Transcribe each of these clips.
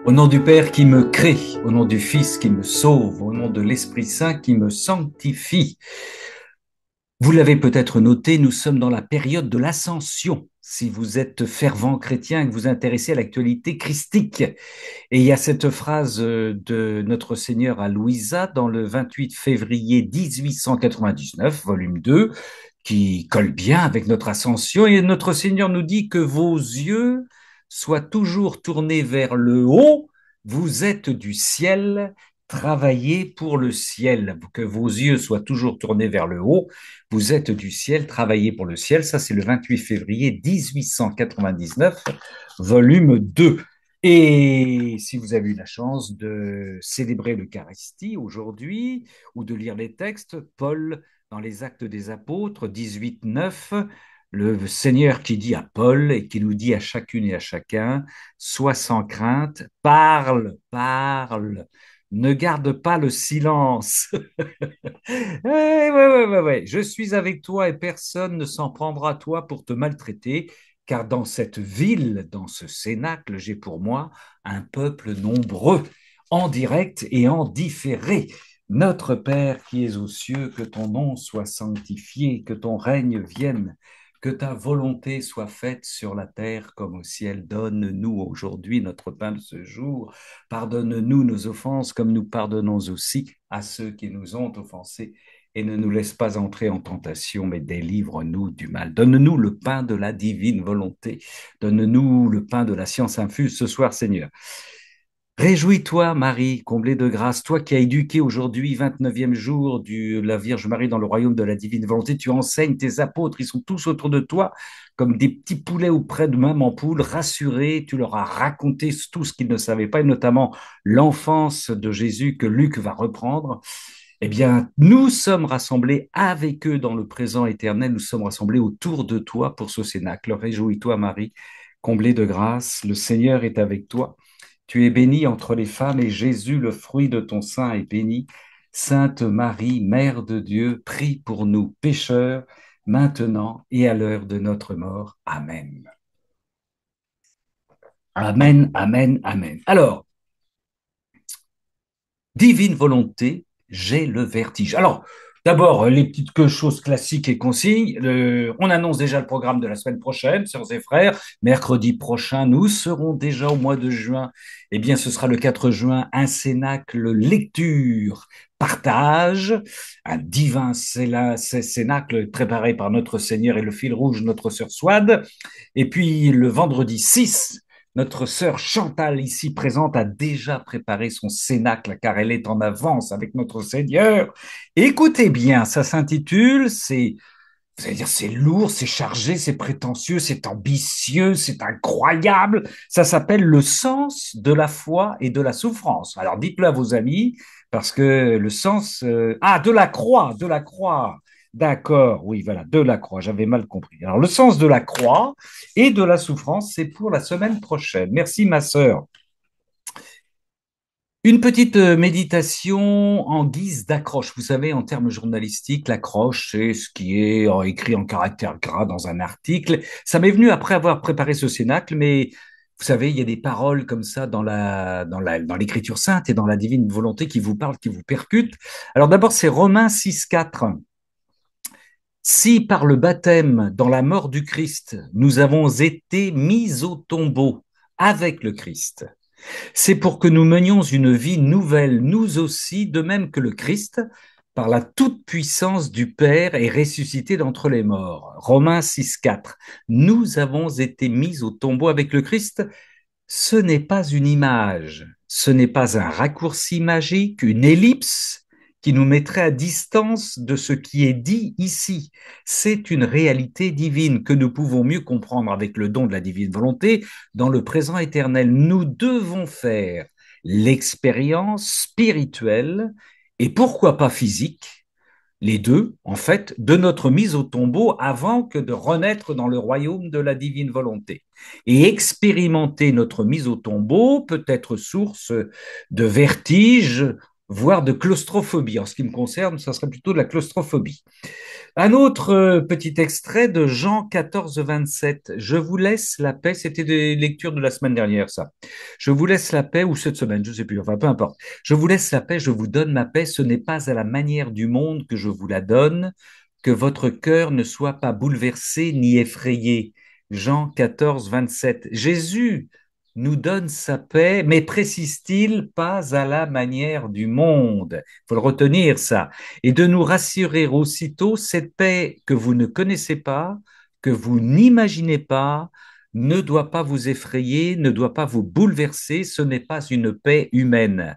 Au nom du Père qui me crée, au nom du Fils qui me sauve, au nom de l'Esprit Saint qui me sanctifie. Vous l'avez peut-être noté, nous sommes dans la période de l'Ascension. Si vous êtes fervent chrétien et que vous vous intéressez à l'actualité christique. Et il y a cette phrase de notre Seigneur à Louisa dans le 28 février 1899, volume 2, qui colle bien avec notre ascension. Et notre Seigneur nous dit que vos yeux soient toujours tournés vers le haut, vous êtes du ciel, travaillez pour le ciel. Que vos yeux soient toujours tournés vers le haut, vous êtes du ciel, travaillez pour le ciel. Ça, c'est le 28 février 1899, volume 2. Et si vous avez eu la chance de célébrer l'Eucharistie aujourd'hui ou de lire les textes, Paul, dans les Actes des Apôtres 18-9, le Seigneur qui dit à Paul et qui nous dit à chacune et à chacun, sois sans crainte, parle, parle, ne garde pas le silence. Ouais. Je suis avec toi et personne ne s'en prendra à toi pour te maltraiter, car dans cette ville, dans ce cénacle, j'ai pour moi un peuple nombreux, en direct et en différé. Notre Père qui es aux cieux, que ton nom soit sanctifié, que ton règne vienne, que ta volonté soit faite sur la terre comme au ciel. Donne-nous aujourd'hui notre pain de ce jour. Pardonne-nous nos offenses comme nous pardonnons aussi à ceux qui nous ont offensés. Et ne nous laisse pas entrer en tentation, mais délivre-nous du mal. Donne-nous le pain de la divine volonté. Donne-nous le pain de la science infuse ce soir, Seigneur. Réjouis-toi, Marie, comblée de grâce, toi qui as éduqué aujourd'hui, 29e jour de la Vierge Marie dans le royaume de la divine volonté, tu enseignes tes apôtres, ils sont tous autour de toi, comme des petits poulets auprès de maman poule, rassurés, tu leur as raconté tout ce qu'ils ne savaient pas, et notamment l'enfance de Jésus que Luc va reprendre. Eh bien, nous sommes rassemblés avec eux dans le présent éternel, nous sommes rassemblés autour de toi pour ce cénacle. Réjouis-toi, Marie, comblée de grâce, le Seigneur est avec toi. Tu es bénie entre les femmes et Jésus, le fruit de ton sein, est béni. Sainte Marie, Mère de Dieu, prie pour nous pécheurs, maintenant et à l'heure de notre mort. Amen. Amen, amen, amen. Alors, divine volonté, j'ai le vertige. Alors, d'abord, les petites choses classiques et consignes. On annonce déjà le programme de la semaine prochaine, sœurs et frères. Mercredi prochain, nous serons déjà au mois de juin. Eh bien, ce sera le 4 juin, un cénacle lecture, partage, un divin cénacle préparé par notre Seigneur et le fil rouge, notre sœur Swad. Et puis, le vendredi 6, notre sœur Chantal, ici présente, a déjà préparé son cénacle car elle est en avance avec notre Seigneur. Écoutez bien, ça s'intitule, c'est-à-dire c'est lourd, c'est chargé, c'est prétentieux, c'est ambitieux, c'est incroyable. Ça s'appelle le sens de la foi et de la souffrance. Alors dites-le à vos amis parce que le sens de la croix, de la croix. D'accord, oui, voilà, de la croix, j'avais mal compris. Alors, le sens de la croix et de la souffrance, c'est pour la semaine prochaine. Merci, ma sœur. Une petite méditation en guise d'accroche. Vous savez, en termes journalistiques, l'accroche, c'est ce qui est écrit en caractère gras dans un article. Ça m'est venu après avoir préparé ce cénacle, mais vous savez, il y a des paroles comme ça dans l'écriture sainte et dans la divine volonté qui vous parlent, qui vous percutent. Alors d'abord, c'est Romains 6,4. Si par le baptême dans la mort du Christ, nous avons été mis au tombeau avec le Christ, c'est pour que nous menions une vie nouvelle, nous aussi, de même que le Christ, par la toute-puissance du Père, est ressuscité d'entre les morts. Romains 6,4. Nous avons été mis au tombeau avec le Christ. Ce n'est pas une image, ce n'est pas un raccourci magique, une ellipse qui nous mettrait à distance de ce qui est dit ici. C'est une réalité divine que nous pouvons mieux comprendre avec le don de la divine volonté dans le présent éternel. Nous devons faire l'expérience spirituelle et pourquoi pas physique, les deux, en fait, de notre mise au tombeau avant que de renaître dans le royaume de la divine volonté. Et expérimenter notre mise au tombeau peut être source de vertige, voire de claustrophobie. En ce qui me concerne, ça serait plutôt de la claustrophobie. Un autre petit extrait de Jean 14, 27. Je vous laisse la paix. C'était des lectures de la semaine dernière, ça. Je vous laisse la paix, ou cette semaine, je ne sais plus, enfin peu importe. Je vous laisse la paix, je vous donne ma paix. Ce n'est pas à la manière du monde que je vous la donne, que votre cœur ne soit pas bouleversé ni effrayé. Jean 14, 27. Jésus nous donne sa paix, mais précise-t-il, pas à la manière du monde. Il faut le retenir, ça, et de nous rassurer aussitôt, cette paix que vous ne connaissez pas, que vous n'imaginez pas, ne doit pas vous effrayer, ne doit pas vous bouleverser, ce n'est pas une paix humaine.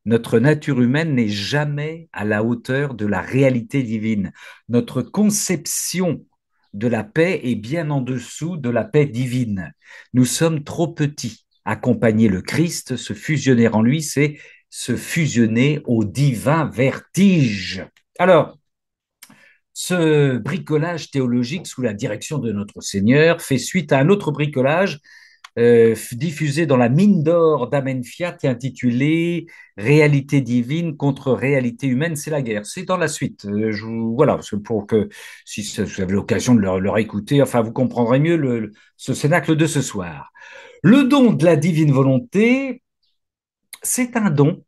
Notre nature humaine n'est jamais à la hauteur de la réalité divine. Notre conception de la paix est bien en dessous de la paix divine. Nous sommes trop petits. Accompagner le Christ, se fusionner en lui, c'est se fusionner au divin vertige. Alors, ce bricolage théologique sous la direction de notre Seigneur fait suite à un autre bricolage diffusé dans la mine d'or d'Amen Fiat intitulé Réalité divine contre réalité humaine, c'est la guerre. C'est dans la suite. Voilà, pour que si vous avez l'occasion de leur écouter, enfin vous comprendrez mieux ce cénacle de ce soir. Le don de la divine volonté, c'est un don.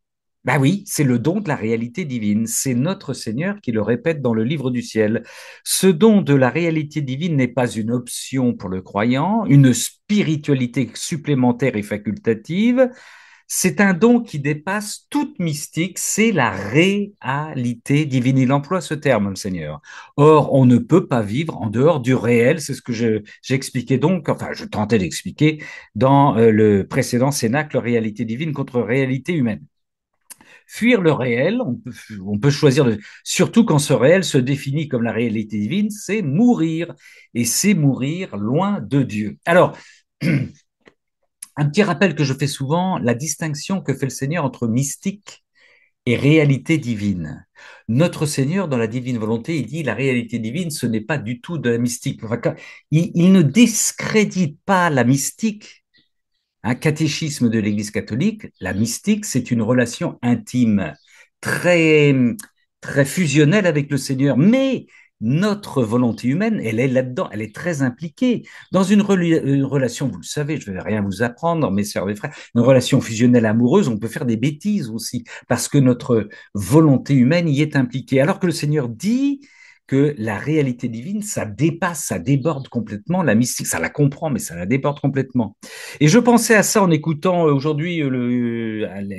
Ben oui, c'est le don de la réalité divine. C'est notre Seigneur qui le répète dans le livre du ciel. Ce don de la réalité divine n'est pas une option pour le croyant, une spiritualité supplémentaire et facultative. C'est un don qui dépasse toute mystique, c'est la réalité divine. Il emploie ce terme, le Seigneur. Or, on ne peut pas vivre en dehors du réel, c'est ce que j'expliquais donc, enfin, je tentais d'expliquer dans le précédent cénacle, réalité divine contre réalité humaine. Fuir le réel, on peut choisir, surtout quand ce réel se définit comme la réalité divine, c'est mourir, et c'est mourir loin de Dieu. Alors, un petit rappel que je fais souvent, la distinction que fait le Seigneur entre mystique et réalité divine. Notre Seigneur, dans la divine volonté, il dit la réalité divine, ce n'est pas du tout de la mystique. Enfin, il ne discrédite pas la mystique. Un catéchisme de l'Église catholique, la mystique, c'est une relation intime, très, très fusionnelle avec le Seigneur. Mais notre volonté humaine, elle est là-dedans, elle est très impliquée. Dans une relation, vous le savez, je ne vais rien vous apprendre, mes sœurs et frères, une relation fusionnelle amoureuse, on peut faire des bêtises aussi, parce que notre volonté humaine y est impliquée. Alors que le Seigneur dit que la réalité divine, ça dépasse, ça déborde complètement la mystique, ça la comprend, mais ça la déborde complètement. Et je pensais à ça en écoutant aujourd'hui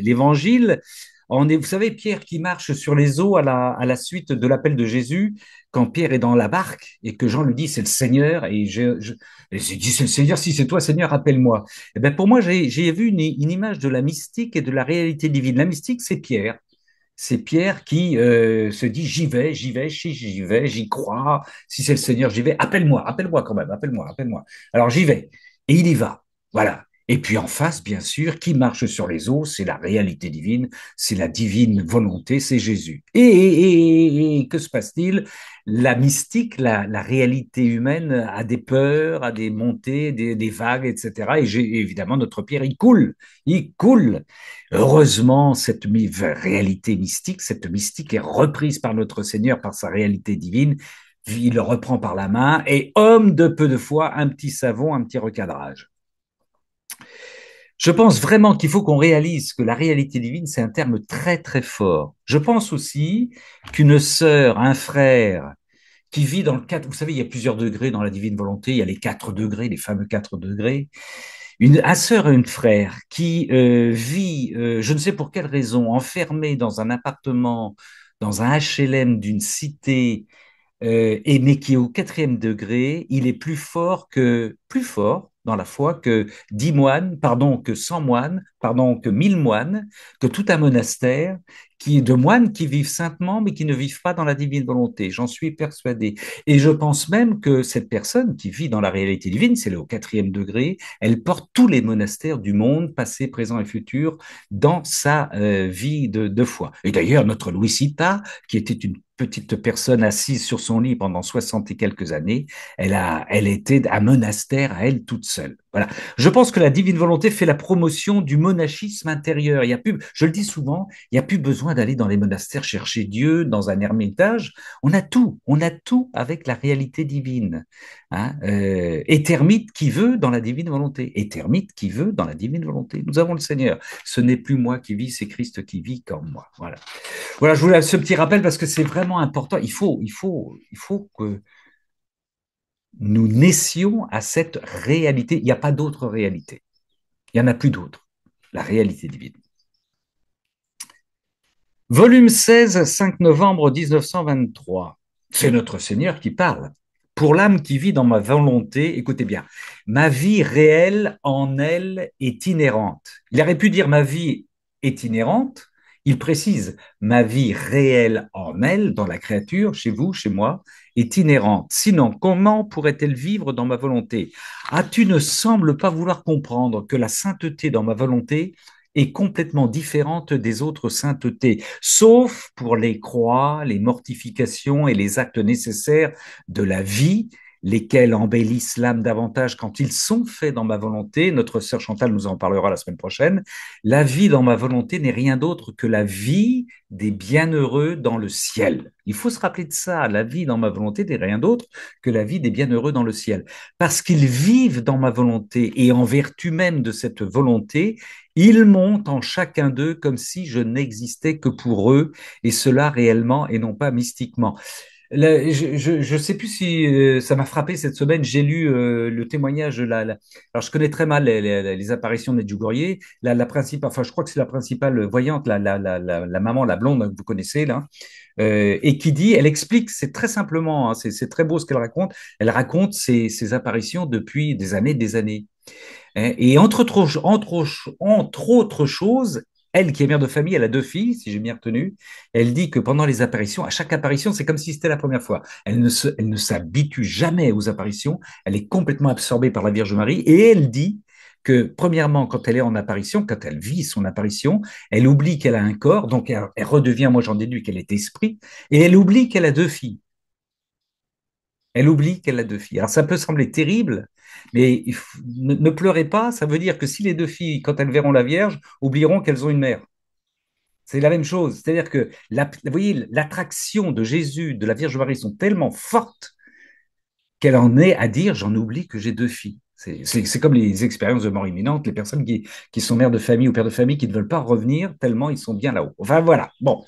l'évangile. Vous savez, Pierre qui marche sur les eaux à la suite de l'appel de Jésus, quand Pierre est dans la barque et que Jean lui dit c'est le Seigneur, et j'ai dit c'est le Seigneur, si c'est toi Seigneur, appelle-moi. Et ben pour moi, j'ai vu une image de la mystique et de la réalité divine. La mystique, c'est Pierre. C'est Pierre qui se dit j'y vais, si j'y vais, j'y crois, si c'est le Seigneur, j'y vais, appelle-moi, appelle-moi quand même, appelle-moi, appelle-moi. Alors j'y vais, et il y va. Voilà. Et puis en face, bien sûr, qui marche sur les eaux, c'est la réalité divine, c'est la divine volonté, c'est Jésus. Et que se passe-t-il? La mystique, la réalité humaine a des peurs, a des montées, des vagues, etc. Et évidemment, notre Pierre, il coule, il coule. Heureusement, cette réalité mystique, cette mystique est reprise par notre Seigneur, par sa réalité divine. Il le reprend par la main et homme de peu de foi, un petit savon, un petit recadrage. Je pense vraiment qu'il faut qu'on réalise que la réalité divine, c'est un terme très, très fort. Je pense aussi qu'une sœur, un frère qui vit dans le cadre, vous savez, il y a plusieurs degrés dans la divine volonté, il y a les 4 degrés, les fameux 4 degrés. Un sœur et une frère qui vit, je ne sais pour quelle raison, enfermé dans un appartement, dans un HLM d'une cité, et mais qui est au 4e degré, il est plus fort dans la foi que 10 moines, pardon, que 100 moines, pardon, que 1000 moines, que tout un monastère de moines qui vivent saintement, mais qui ne vivent pas dans la divine volonté. J'en suis persuadé. Et je pense même que cette personne qui vit dans la réalité divine, c'est au 4e degré, elle porte tous les monastères du monde, passé, présent et futur, dans sa vie de foi. Et d'ailleurs, notre Louisita, qui était une petite personne assise sur son lit pendant 60 et quelques années, elle était un monastère à elle toute seule. Voilà. Je pense que la divine volonté fait la promotion du monachisme intérieur. Il y a plus, je le dis souvent, il n'y a plus besoin d'aller dans les monastères chercher Dieu dans un ermitage. On a tout avec la réalité divine. Hein. Étermite qui veut dans la divine volonté. Étermite qui veut dans la divine volonté. Nous avons le Seigneur. Ce n'est plus moi qui vis, c'est Christ qui vit comme moi. Voilà. Voilà, je voulais ce petit rappel parce que c'est vraiment important. Il faut que nous naissions à cette réalité. Il n'y a pas d'autre réalité. Il n'y en a plus d'autre. La réalité divine. Volume 16, 5 novembre 1923. C'est notre Seigneur qui parle. Pour l'âme qui vit dans ma volonté, écoutez bien, ma vie réelle en elle est inhérente. Il aurait pu dire ma vie est inhérente. Il précise ma vie réelle en elle, dans la créature, chez vous, chez moi, est inhérente. Sinon, comment pourrait-elle vivre dans ma volonté? Ah, tu ne sembles pas vouloir comprendre que la sainteté dans ma volonté est complètement différente des autres saintetés, sauf pour les croix, les mortifications et les actes nécessaires de la vie, lesquels embellissent l'âme davantage quand ils sont faits dans ma volonté. Notre sœur Chantal nous en parlera la semaine prochaine. La vie dans ma volonté n'est rien d'autre que la vie des bienheureux dans le ciel. Il faut se rappeler de ça. La vie dans ma volonté n'est rien d'autre que la vie des bienheureux dans le ciel. Parce qu'ils vivent dans ma volonté et en vertu même de cette volonté, ils montent en chacun d'eux comme si je n'existais que pour eux, et cela réellement et non pas mystiquement. Je sais plus si ça m'a frappé cette semaine. J'ai lu le témoignage alors je connais très mal les apparitions de Medjugorje. La principale, enfin je crois que c'est la principale voyante, la maman, la blonde que vous connaissez là, et qui dit, elle explique, c'est très simplement, hein, c'est très beau ce qu'elle raconte. Elle raconte ses apparitions depuis des années. Hein. Et entre autres choses, elle qui est mère de famille, elle a deux filles, si j'ai bien retenu. Elle dit que pendant les apparitions, à chaque apparition, c'est comme si c'était la première fois. Elle ne s'habitue jamais aux apparitions. Elle est complètement absorbée par la Vierge Marie. Et elle dit que, premièrement, quand elle est en apparition, quand elle vit son apparition, elle oublie qu'elle a un corps. Donc, elle redevient, moi j'en déduis qu'elle est esprit. Et elle oublie qu'elle a deux filles. Elle oublie qu'elle a deux filles. Alors ça peut sembler terrible, mais ne pleurez pas, ça veut dire que si les deux filles, quand elles verront la Vierge, oublieront qu'elles ont une mère. C'est la même chose. C'est-à-dire que vous voyez, l'attraction de Jésus, de la Vierge Marie sont tellement fortes qu'elle en est à dire j'en oublie que j'ai deux filles. C'est comme les expériences de mort imminente, les personnes qui sont mères de famille ou pères de famille qui ne veulent pas revenir tellement ils sont bien là-haut. Enfin voilà, bon,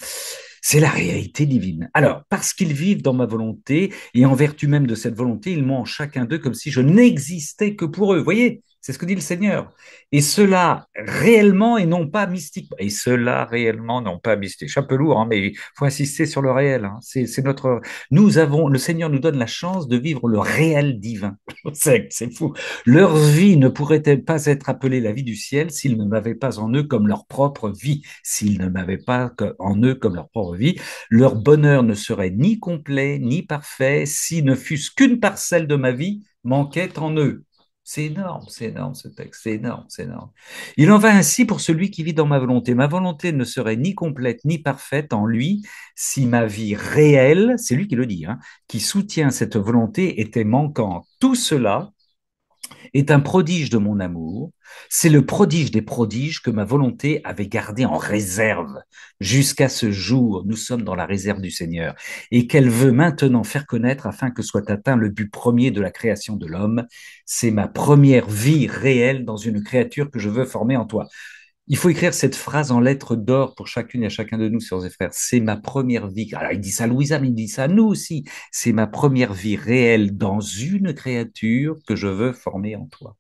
c'est la réalité divine. Alors, parce qu'ils vivent dans ma volonté et en vertu même de cette volonté, ils m'ont chacun d'eux comme si je n'existais que pour eux. Vous voyez, c'est ce que dit le Seigneur. Et cela réellement et non pas mystiquement. Et cela réellement, non pas mystique. C'est un peu lourd, hein, mais il faut insister sur le réel. Hein. C'est notre. Le Seigneur nous donne la chance de vivre le réel divin. C'est fou. Leur vie ne pourrait-elle pas être appelée la vie du ciel s'ils ne m'avaient pas en eux comme leur propre vie, s'ils ne m'avaient pas en eux comme leur propre vie, leur bonheur ne serait ni complet ni parfait si ne fût-ce qu'une parcelle de ma vie manquait en eux. C'est énorme ce texte, c'est énorme, c'est énorme. Il en va ainsi pour celui qui vit dans ma volonté. Ma volonté ne serait ni complète ni parfaite en lui si ma vie réelle, c'est lui qui le dit, hein, qui soutient cette volonté était manquante. Tout cela est un prodige de mon amour. C'est le prodige des prodiges que ma volonté avait gardé en réserve jusqu'à ce jour. Nous sommes dans la réserve du Seigneur et qu'elle veut maintenant faire connaître afin que soit atteint le but premier de la création de l'homme. C'est ma première vie réelle dans une créature que je veux former en toi. Il faut écrire cette phrase en lettres d'or pour chacune et chacun de nous, sœurs et frères. C'est ma première vie. Alors, il dit ça à Louisa, mais il dit ça à nous aussi. C'est ma première vie réelle dans une créature que je veux former en toi.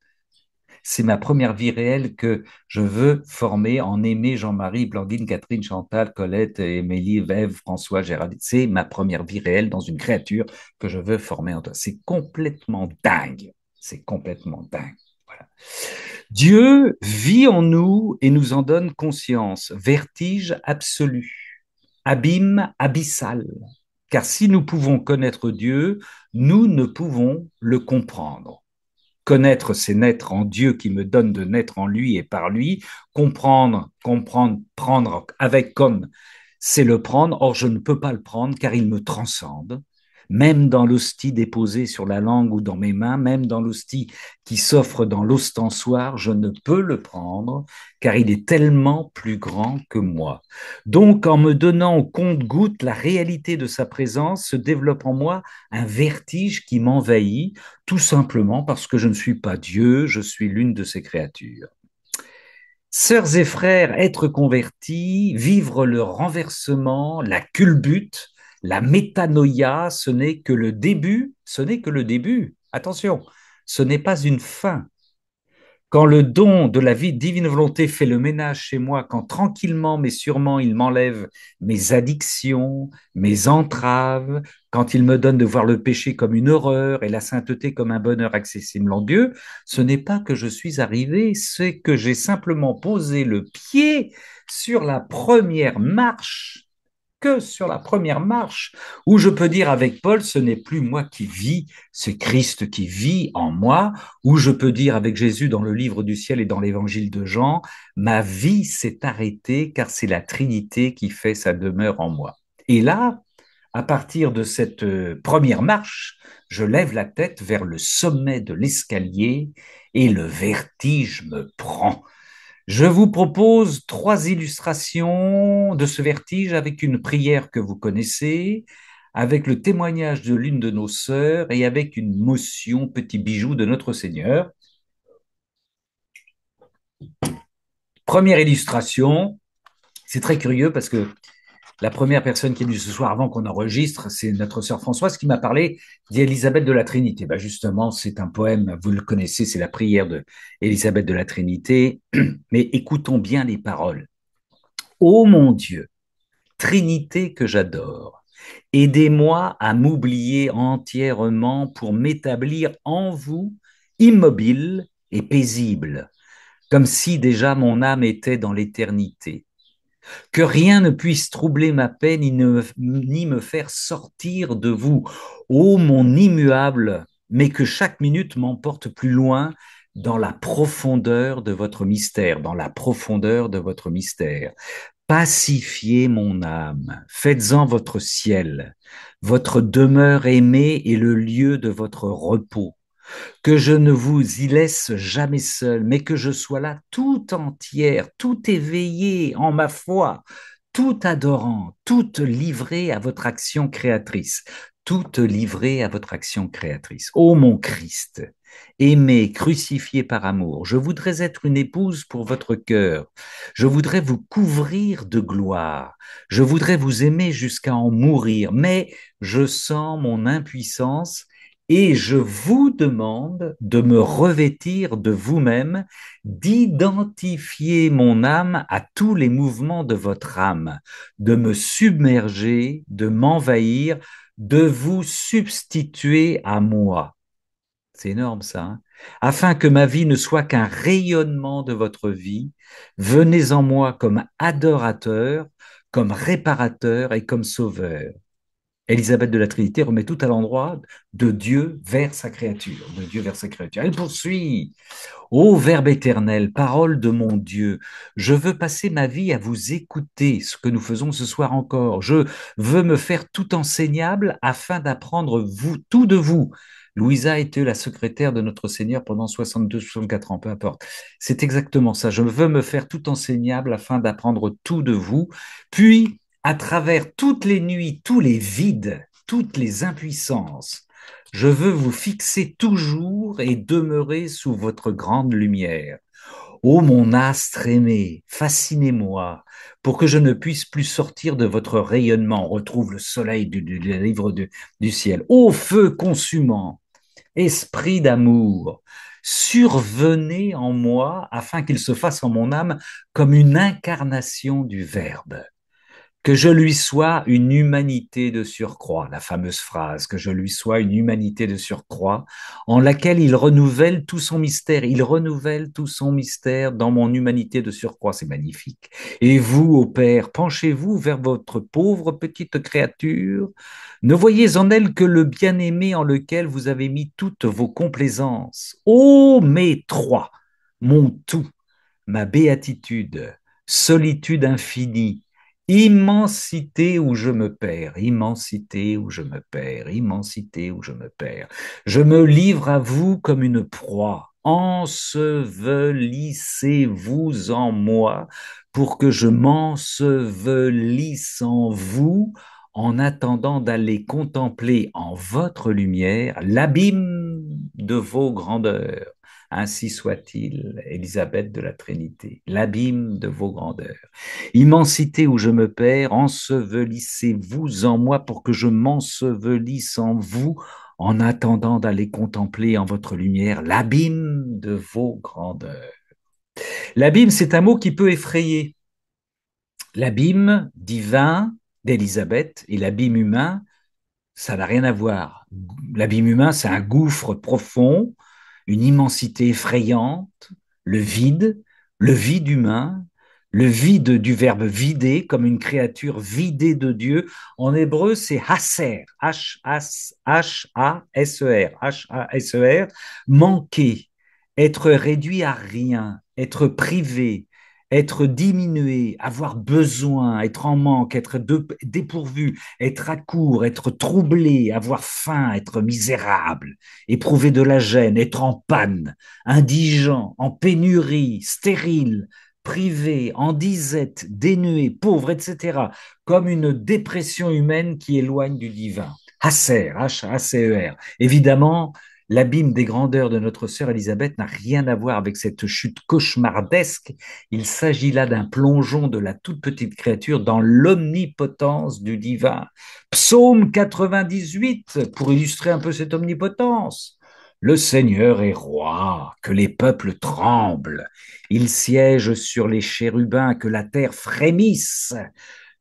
C'est ma première vie réelle que je veux former en Aimé, Jean-Marie, Blandine, Catherine, Chantal, Colette, Émilie, Ève, François, Géraldine. C'est ma première vie réelle dans une créature que je veux former en toi. C'est complètement dingue. C'est complètement dingue. Voilà. Dieu vit en nous et nous en donne conscience. Vertige absolu, abîme abyssal. Car si nous pouvons connaître Dieu, nous ne pouvons le comprendre. Connaître, c'est naître en Dieu qui me donne de naître en lui et par lui. Comprendre, prendre avec comme, c'est le prendre. Or, je ne peux pas le prendre car il me transcende. même dans l'hostie déposée sur la langue ou dans mes mains, même dans l'hostie qui s'offre dans l'ostensoir, je ne peux le prendre, car il est tellement plus grand que moi. Donc, en me donnant au compte-gouttes la réalité de sa présence, se développe en moi un vertige qui m'envahit, tout simplement parce que je ne suis pas Dieu, je suis l'une de ses créatures. Sœurs et frères, être convertis, vivre le renversement, la culbute, la métanoïa, ce n'est que le début, ce n'est que le début. Attention, ce n'est pas une fin. Quand le don de la vie divine volonté fait le ménage chez moi, quand tranquillement mais sûrement il m'enlève mes addictions, mes entraves, quand il me donne de voir le péché comme une horreur et la sainteté comme un bonheur accessible en Dieu, ce n'est pas que je suis arrivé, c'est que j'ai simplement posé le pied sur la première marche, que sur la première marche, où je peux dire avec Paul, ce n'est plus moi qui vis, c'est Christ qui vit en moi, où je peux dire avec Jésus dans le livre du ciel et dans l'évangile de Jean, ma vie s'est arrêtée car c'est la Trinité qui fait sa demeure en moi. Et là, à partir de cette première marche, je lève la tête vers le sommet de l'escalier et le vertige me prend. Je vous propose trois illustrations de ce vertige avec une prière que vous connaissez, avec le témoignage de l'une de nos sœurs et avec une motion petit bijou de notre Seigneur. Première illustration, c'est très curieux parce que la première personne qui est venue ce soir avant qu'on enregistre, c'est notre sœur Françoise qui m'a parlé d'Élisabeth de la Trinité. Ben justement, c'est un poème, vous le connaissez, c'est la prière d'Élisabeth de la Trinité. Mais écoutons bien les paroles. Ô mon Dieu, Trinité que j'adore, aidez-moi à m'oublier entièrement pour m'établir en vous, immobile et paisible, comme si déjà mon âme était dans l'éternité. Que rien ne puisse troubler ma paix ni me faire sortir de vous, ô mon immuable, mais que chaque minute m'emporte plus loin dans la profondeur de votre mystère, dans la profondeur de votre mystère. Pacifiez mon âme, faites-en votre ciel, votre demeure aimée et le lieu de votre repos. Que je ne vous y laisse jamais seul, mais que je sois là tout entière, tout éveillée en ma foi, tout adorant, toute livrée à votre action créatrice, toute livrée à votre action créatrice. Ô mon Christ, aimé, crucifié par amour, je voudrais être une épouse pour votre cœur, je voudrais vous couvrir de gloire, je voudrais vous aimer jusqu'à en mourir, mais je sens mon impuissance et je vous demande de me revêtir de vous-même, d'identifier mon âme à tous les mouvements de votre âme, de me submerger, de m'envahir, de vous substituer à moi. C'est énorme ça, hein. Afin que ma vie ne soit qu'un rayonnement de votre vie, venez en moi comme adorateur, comme réparateur et comme sauveur. Élisabeth de la Trinité remet tout à l'endroit de Dieu vers sa créature, de Dieu vers sa créature. Elle poursuit. Ô Verbe éternel, parole de mon Dieu, je veux passer ma vie à vous écouter, ce que nous faisons ce soir encore. Je veux me faire tout enseignable afin d'apprendre vous, tout de vous. Louisa était la secrétaire de notre Seigneur pendant 62, 64 ans, peu importe. C'est exactement ça. Je veux me faire tout enseignable afin d'apprendre tout de vous. Puis, à travers toutes les nuits, tous les vides, toutes les impuissances, je veux vous fixer toujours et demeurer sous votre grande lumière. Ô mon astre aimé, fascinez-moi, pour que je ne puisse plus sortir de votre rayonnement. On retrouve le soleil du livre du ciel. Ô feu consumant, esprit d'amour, survenez en moi afin qu'il se fasse en mon âme comme une incarnation du Verbe. Que je lui sois une humanité de surcroît, la fameuse phrase, que je lui sois une humanité de surcroît, en laquelle il renouvelle tout son mystère, il renouvelle tout son mystère dans mon humanité de surcroît, c'est magnifique. Et vous, ô Père, penchez-vous vers votre pauvre petite créature, ne voyez en elle que le bien-aimé en lequel vous avez mis toutes vos complaisances. Ô mes trois, mon tout, ma béatitude, solitude infinie, Immensité où je me perds, immensité où je me perds, immensité où je me perds. Je me livre à vous comme une proie. Ensevelissez-vous en moi pour que je m'ensevelisse en vous en attendant d'aller contempler en votre lumière l'abîme de vos grandeurs. Ainsi soit-il, Élisabeth de la Trinité, l'abîme de vos grandeurs. Immensité où je me perds, ensevelissez-vous en moi pour que je m'ensevelisse en vous en attendant d'aller contempler en votre lumière l'abîme de vos grandeurs. L'abîme, c'est un mot qui peut effrayer. L'abîme divin d'Élisabeth et l'abîme humain, ça n'a rien à voir. L'abîme humain, c'est un gouffre profond, une immensité effrayante, le vide humain, le vide du verbe vider, comme une créature vidée de Dieu. En hébreu, c'est hasser, H-A-S-E-R, H-A-S-E-R, manquer, être réduit à rien, être privé, être diminué, avoir besoin, être en manque, être dépourvu, être à court, être troublé, avoir faim, être misérable, éprouver de la gêne, être en panne, indigent, en pénurie, stérile, privé, en disette, dénué, pauvre, etc., comme une dépression humaine qui éloigne du divin. Hasser, H-A-C-E-R. Évidemment, l'abîme des grandeurs de notre sœur Élisabeth n'a rien à voir avec cette chute cauchemardesque. Il s'agit là d'un plongeon de la toute petite créature dans l'omnipotence du divin. Psaume 98, pour illustrer un peu cette omnipotence. Le Seigneur est roi, que les peuples tremblent. Il siège sur les chérubins, que la terre frémisse.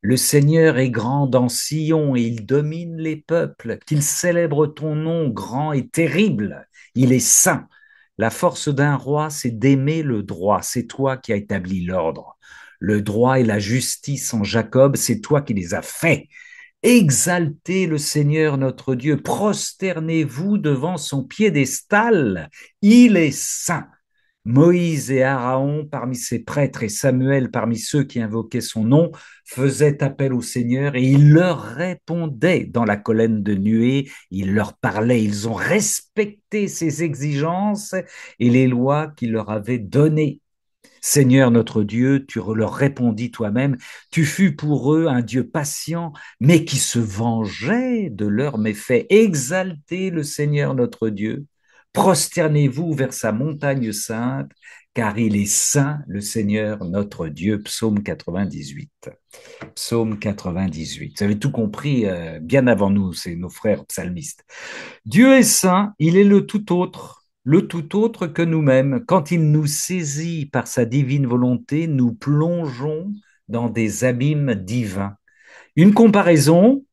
Le Seigneur est grand dans Sion et il domine les peuples. Qu'il célèbre ton nom grand et terrible. Il est saint. La force d'un roi, c'est d'aimer le droit. C'est toi qui as établi l'ordre. Le droit et la justice en Jacob, c'est toi qui les as faits. Exaltez le Seigneur notre Dieu, prosternez-vous devant son piédestal, il est saint. Moïse et Aaron parmi ses prêtres et Samuel parmi ceux qui invoquaient son nom faisaient appel au Seigneur et il leur répondait dans la colonne de nuée, il leur parlait, ils ont respecté ses exigences et les lois qu'il leur avait données. Seigneur notre Dieu, tu leur répondis toi-même, tu fus pour eux un Dieu patient, mais qui se vengeait de leurs méfaits. Exaltez le Seigneur notre Dieu, prosternez-vous vers sa montagne sainte, car il est saint, le Seigneur notre Dieu. Psaume 98. Psaume 98. Vous avez tout compris bien avant nous, c'est nos frères psalmistes. Dieu est saint, il est le tout autre que nous-mêmes. Quand il nous saisit par sa divine volonté, nous plongeons dans des abîmes divins. Une comparaison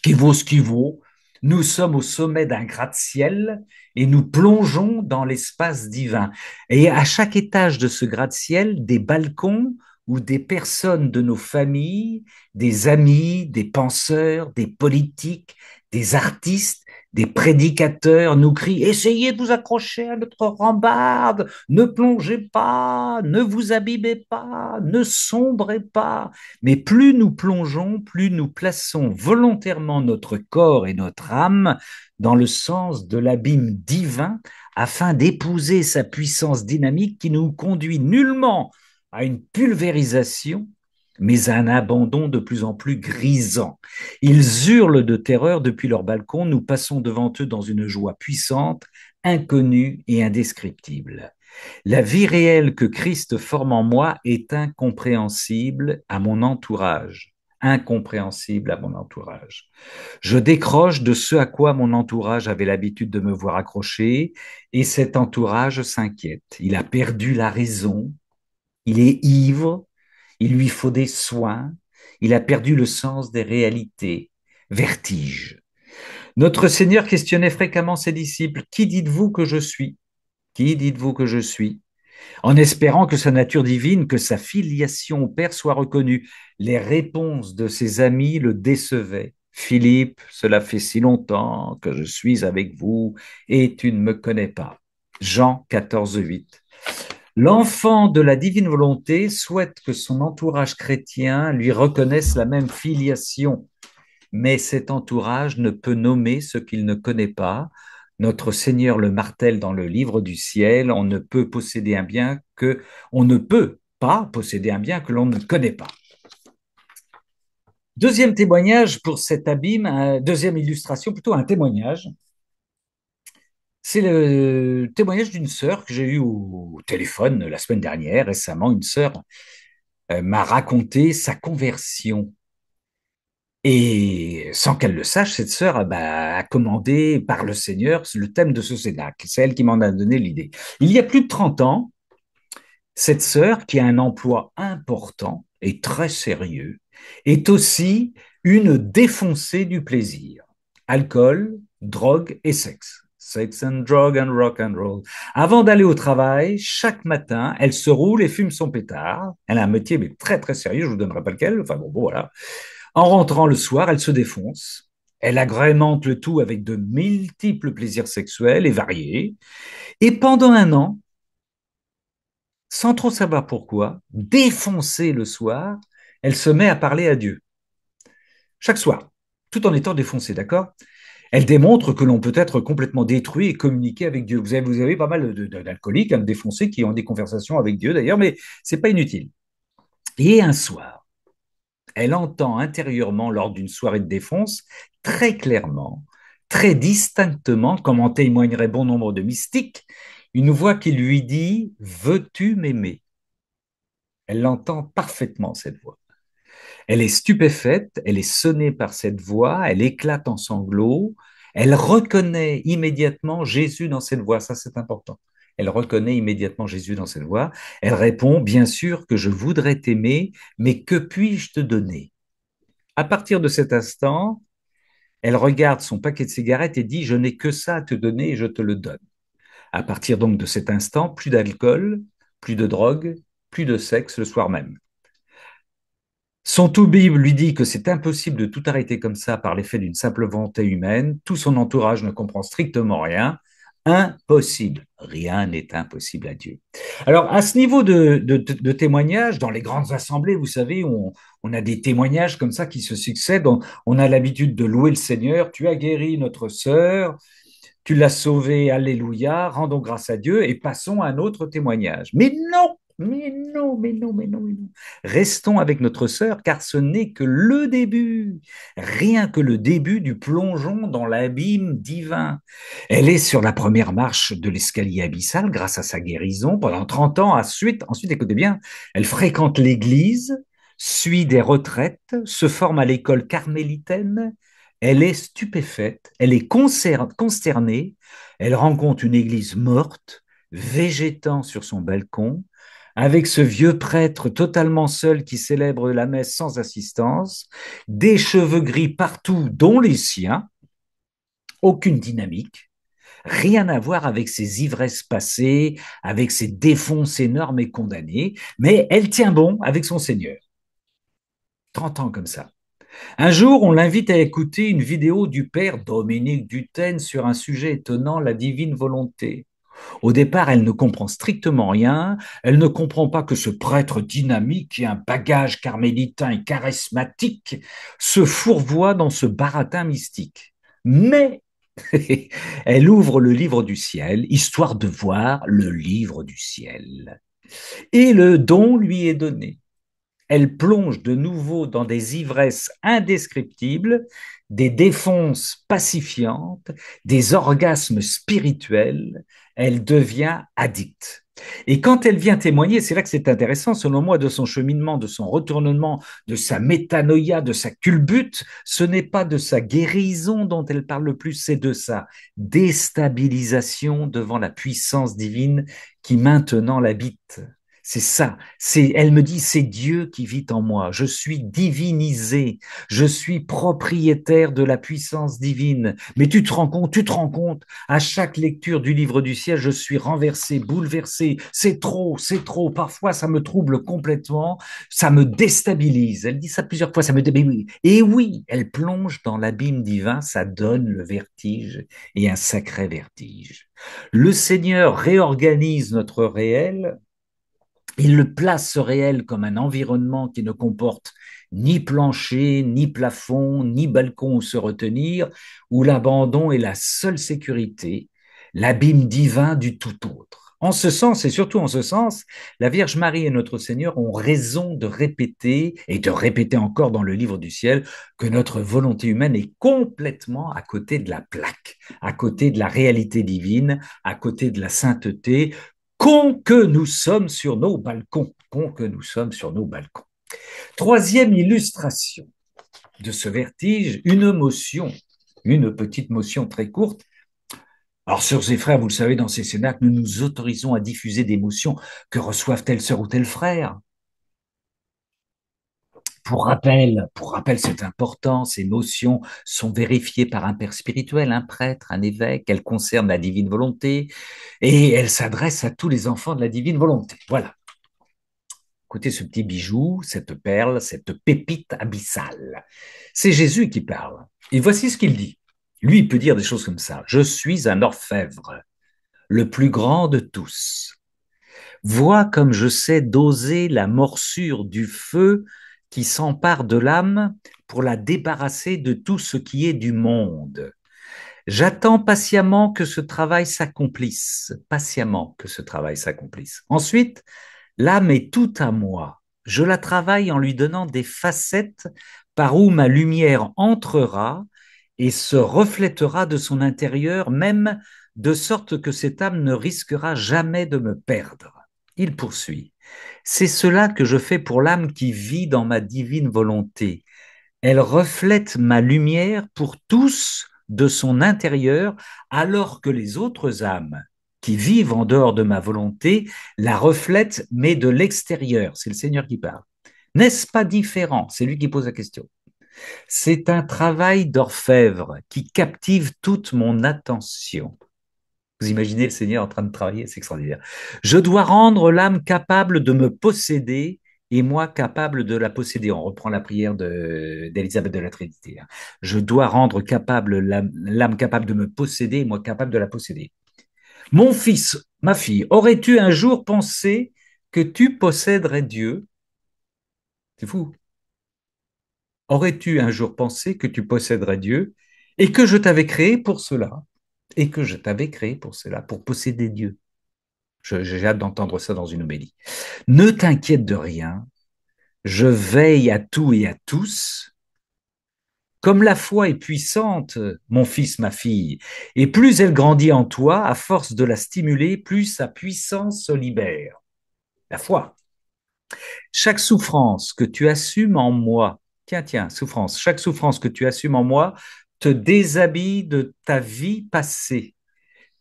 qui vaut ce qui vaut. Nous sommes au sommet d'un gratte-ciel et nous plongeons dans l'espace divin. Et à chaque étage de ce gratte-ciel, des balcons où des personnes de nos familles, des amis, des penseurs, des politiques, des artistes, des prédicateurs nous crient « Essayez de vous accrocher à notre rambarde, ne plongez pas, ne vous abîmez pas, ne sombrez pas ». Mais plus nous plongeons, plus nous plaçons volontairement notre corps et notre âme dans le sens de l'abîme divin afin d'épouser sa puissance dynamique qui nous conduit nullement à une pulvérisation, mais à un abandon de plus en plus grisant. Ils hurlent de terreur depuis leur balcon, nous passons devant eux dans une joie puissante, inconnue et indescriptible. La vie réelle que Christ forme en moi est incompréhensible à mon entourage. Incompréhensible à mon entourage. Je décroche de ce à quoi mon entourage avait l'habitude de me voir accroché et cet entourage s'inquiète. Il a perdu la raison, il est ivre, il lui faut des soins, il a perdu le sens des réalités. Vertige. Notre Seigneur questionnait fréquemment ses disciples. Qui dites-vous que je suis? Qui dites-vous que je suis? En espérant que sa nature divine, que sa filiation au Père soit reconnue. Les réponses de ses amis le décevaient. Philippe, cela fait si longtemps que je suis avec vous et tu ne me connais pas. Jean 14, 8. L'enfant de la divine volonté souhaite que son entourage chrétien lui reconnaisse la même filiation, mais cet entourage ne peut nommer ce qu'il ne connaît pas. Notre Seigneur le martèle dans le livre du ciel, on ne peut posséder un bien que on ne peut pas posséder un bien que l'on ne connaît pas. Deuxième témoignage pour cet abîme, deuxième illustration, plutôt un témoignage. C'est le témoignage d'une sœur que j'ai eue au téléphone la semaine dernière, récemment. Une sœur m'a raconté sa conversion. Et sans qu'elle le sache, cette sœur a commandé par le Seigneur le thème de ce cénacle. C'est elle qui m'en a donné l'idée. Il y a plus de 30 ans, cette sœur, qui a un emploi important et très sérieux, est aussi une défoncée du plaisir. Alcool, drogue et sexe. Sex and drug and rock and roll. Avant d'aller au travail, chaque matin, elle se roule et fume son pétard. Elle a un métier mais très très sérieux, je vous donnerai pas lequel. Enfin bon, voilà. En rentrant le soir, elle se défonce. Elle agrémente le tout avec de multiples plaisirs sexuels et variés. Et pendant un an, sans trop savoir pourquoi, défoncée le soir, elle se met à parler à Dieu. Chaque soir, tout en étant défoncée, d'accord? Elle démontre que l'on peut être complètement détruit et communiquer avec Dieu. Vous avez pas mal d'alcooliques, hein, défoncés, qui ont des conversations avec Dieu d'ailleurs, mais c'est pas inutile. Et un soir, elle entend intérieurement, lors d'une soirée de défonce, très clairement, très distinctement, comme en témoignerait bon nombre de mystiques, une voix qui lui dit « Veux-tu m'aimer ?» Elle l'entend parfaitement, cette voix. Elle est stupéfaite, elle est sonnée par cette voix, elle éclate en sanglots, elle reconnaît immédiatement Jésus dans cette voix, ça c'est important. Elle reconnaît immédiatement Jésus dans cette voix. Elle répond, bien sûr que je voudrais t'aimer, mais que puis-je te donner? À partir de cet instant, elle regarde son paquet de cigarettes et dit, je n'ai que ça à te donner et je te le donne. À partir donc de cet instant, plus d'alcool, plus de drogue, plus de sexe le soir même. Son tout-bible lui dit que c'est impossible de tout arrêter comme ça par l'effet d'une simple volonté humaine. Tout son entourage ne comprend strictement rien. Impossible. Rien n'est impossible à Dieu. Alors, à ce niveau de témoignages, dans les grandes assemblées, vous savez, on a des témoignages comme ça qui se succèdent. On a l'habitude de louer le Seigneur. Tu as guéri notre sœur, tu l'as sauvée, alléluia, rendons grâce à Dieu et passons à un autre témoignage. Mais non, mais non, mais non, mais non, mais non. Restons avec notre sœur, car ce n'est que le début, rien que le début du plongeon dans l'abîme divin. Elle est sur la première marche de l'escalier abyssal grâce à sa guérison pendant 30 ans. Ensuite, écoutez bien, elle fréquente l'église, suit des retraites, se forme à l'école carmélitaine. Elle est stupéfaite, elle est consternée, elle rencontre une église morte, végétant sur son balcon, avec ce vieux prêtre totalement seul qui célèbre la messe sans assistance, des cheveux gris partout, dont les siens, aucune dynamique, rien à voir avec ses ivresses passées, avec ses défonces énormes et condamnées, mais elle tient bon avec son Seigneur. 30 ans comme ça. Un jour, on l'invite à écouter une vidéo du père Dominique Dutène sur un sujet étonnant, la divine volonté. Au départ, elle ne comprend strictement rien. Elle ne comprend pas que ce prêtre dynamique qui a un bagage carmélitain et charismatique se fourvoie dans ce baratin mystique. Mais elle ouvre le livre du ciel, histoire de voir le livre du ciel. Et le don lui est donné. Elle plonge de nouveau dans des ivresses indescriptibles, des défonces pacifiantes, des orgasmes spirituels. Elle devient addicte. Et quand elle vient témoigner, c'est là que c'est intéressant, selon moi, de son cheminement, de son retournement, de sa métanoïa, de sa culbute, ce n'est pas de sa guérison dont elle parle le plus, c'est de sa déstabilisation devant la puissance divine qui maintenant l'habite. C'est ça. Elle me dit, c'est Dieu qui vit en moi. Je suis divinisé. Je suis propriétaire de la puissance divine. Mais tu te rends compte, à chaque lecture du livre du ciel, je suis renversé, bouleversé. C'est trop, c'est trop. Parfois, ça me trouble complètement. Ça me déstabilise. Elle dit ça plusieurs fois. Ça me déstabilise. Et oui, elle plonge dans l'abîme divin. Ça donne le vertige et un sacré vertige. Le Seigneur réorganise notre réel Il le place ce réel comme un environnement qui ne comporte ni plancher, ni plafond, ni balcon où se retenir, où l'abandon est la seule sécurité, l'abîme divin du tout autre. En ce sens, et surtout en ce sens, la Vierge Marie et notre Seigneur ont raison de répéter, et de répéter encore dans le livre du ciel, que notre volonté humaine est complètement à côté de la plaque, à côté de la réalité divine, à côté de la sainteté, con que nous sommes sur nos balcons, con que nous sommes sur nos balcons. Troisième illustration de ce vertige, une motion, une petite motion très courte. Alors, sœurs et frères, vous le savez, dans ces cénacles, nous nous autorisons à diffuser des motions que reçoivent telle sœur ou tel frère. Pour rappel, c'est important, ces notions sont vérifiées par un père spirituel, un prêtre, un évêque, elles concernent la divine volonté et elles s'adressent à tous les enfants de la divine volonté. Voilà. Écoutez ce petit bijou, cette perle, cette pépite abyssale. C'est Jésus qui parle. Et voici ce qu'il dit. Lui, il peut dire des choses comme ça. Je suis un orfèvre, le plus grand de tous. Vois comme je sais doser la morsure du feu qui s'empare de l'âme pour la débarrasser de tout ce qui est du monde. J'attends patiemment que ce travail s'accomplisse, patiemment que ce travail s'accomplisse. Ensuite, l'âme est toute à moi. Je la travaille en lui donnant des facettes par où ma lumière entrera et se reflètera de son intérieur, même de sorte que cette âme ne risquera jamais de me perdre. Il poursuit. C'est cela que je fais pour l'âme qui vit dans ma divine volonté. Elle reflète ma lumière pour tous de son intérieur, alors que les autres âmes qui vivent en dehors de ma volonté la reflètent, mais de l'extérieur. C'est le Seigneur qui parle. N'est-ce pas différent? C'est lui qui pose la question. C'est un travail d'orfèvre qui captive toute mon attention. Vous imaginez le Seigneur en train de travailler, c'est extraordinaire. Je dois rendre l'âme capable de me posséder et moi capable de la posséder. On reprend la prière d'Élisabeth de la Trinité. Je dois rendre capable l'âme capable de me posséder et moi capable de la posséder. Mon fils, ma fille, aurais-tu un jour pensé que tu posséderais Dieu? C'est fou. Aurais-tu un jour pensé que tu posséderais Dieu et que je t'avais créé pour cela? Et que je t'avais créé pour cela, pour posséder Dieu. J'ai hâte d'entendre ça dans une homélie. Ne t'inquiète de rien, je veille à tout et à tous. Comme la foi est puissante, mon fils, ma fille, et plus elle grandit en toi, à force de la stimuler, plus sa puissance se libère. La foi. Chaque souffrance que tu assumes en moi, tiens, souffrance, chaque souffrance que tu assumes en moi te déshabille de ta vie passée.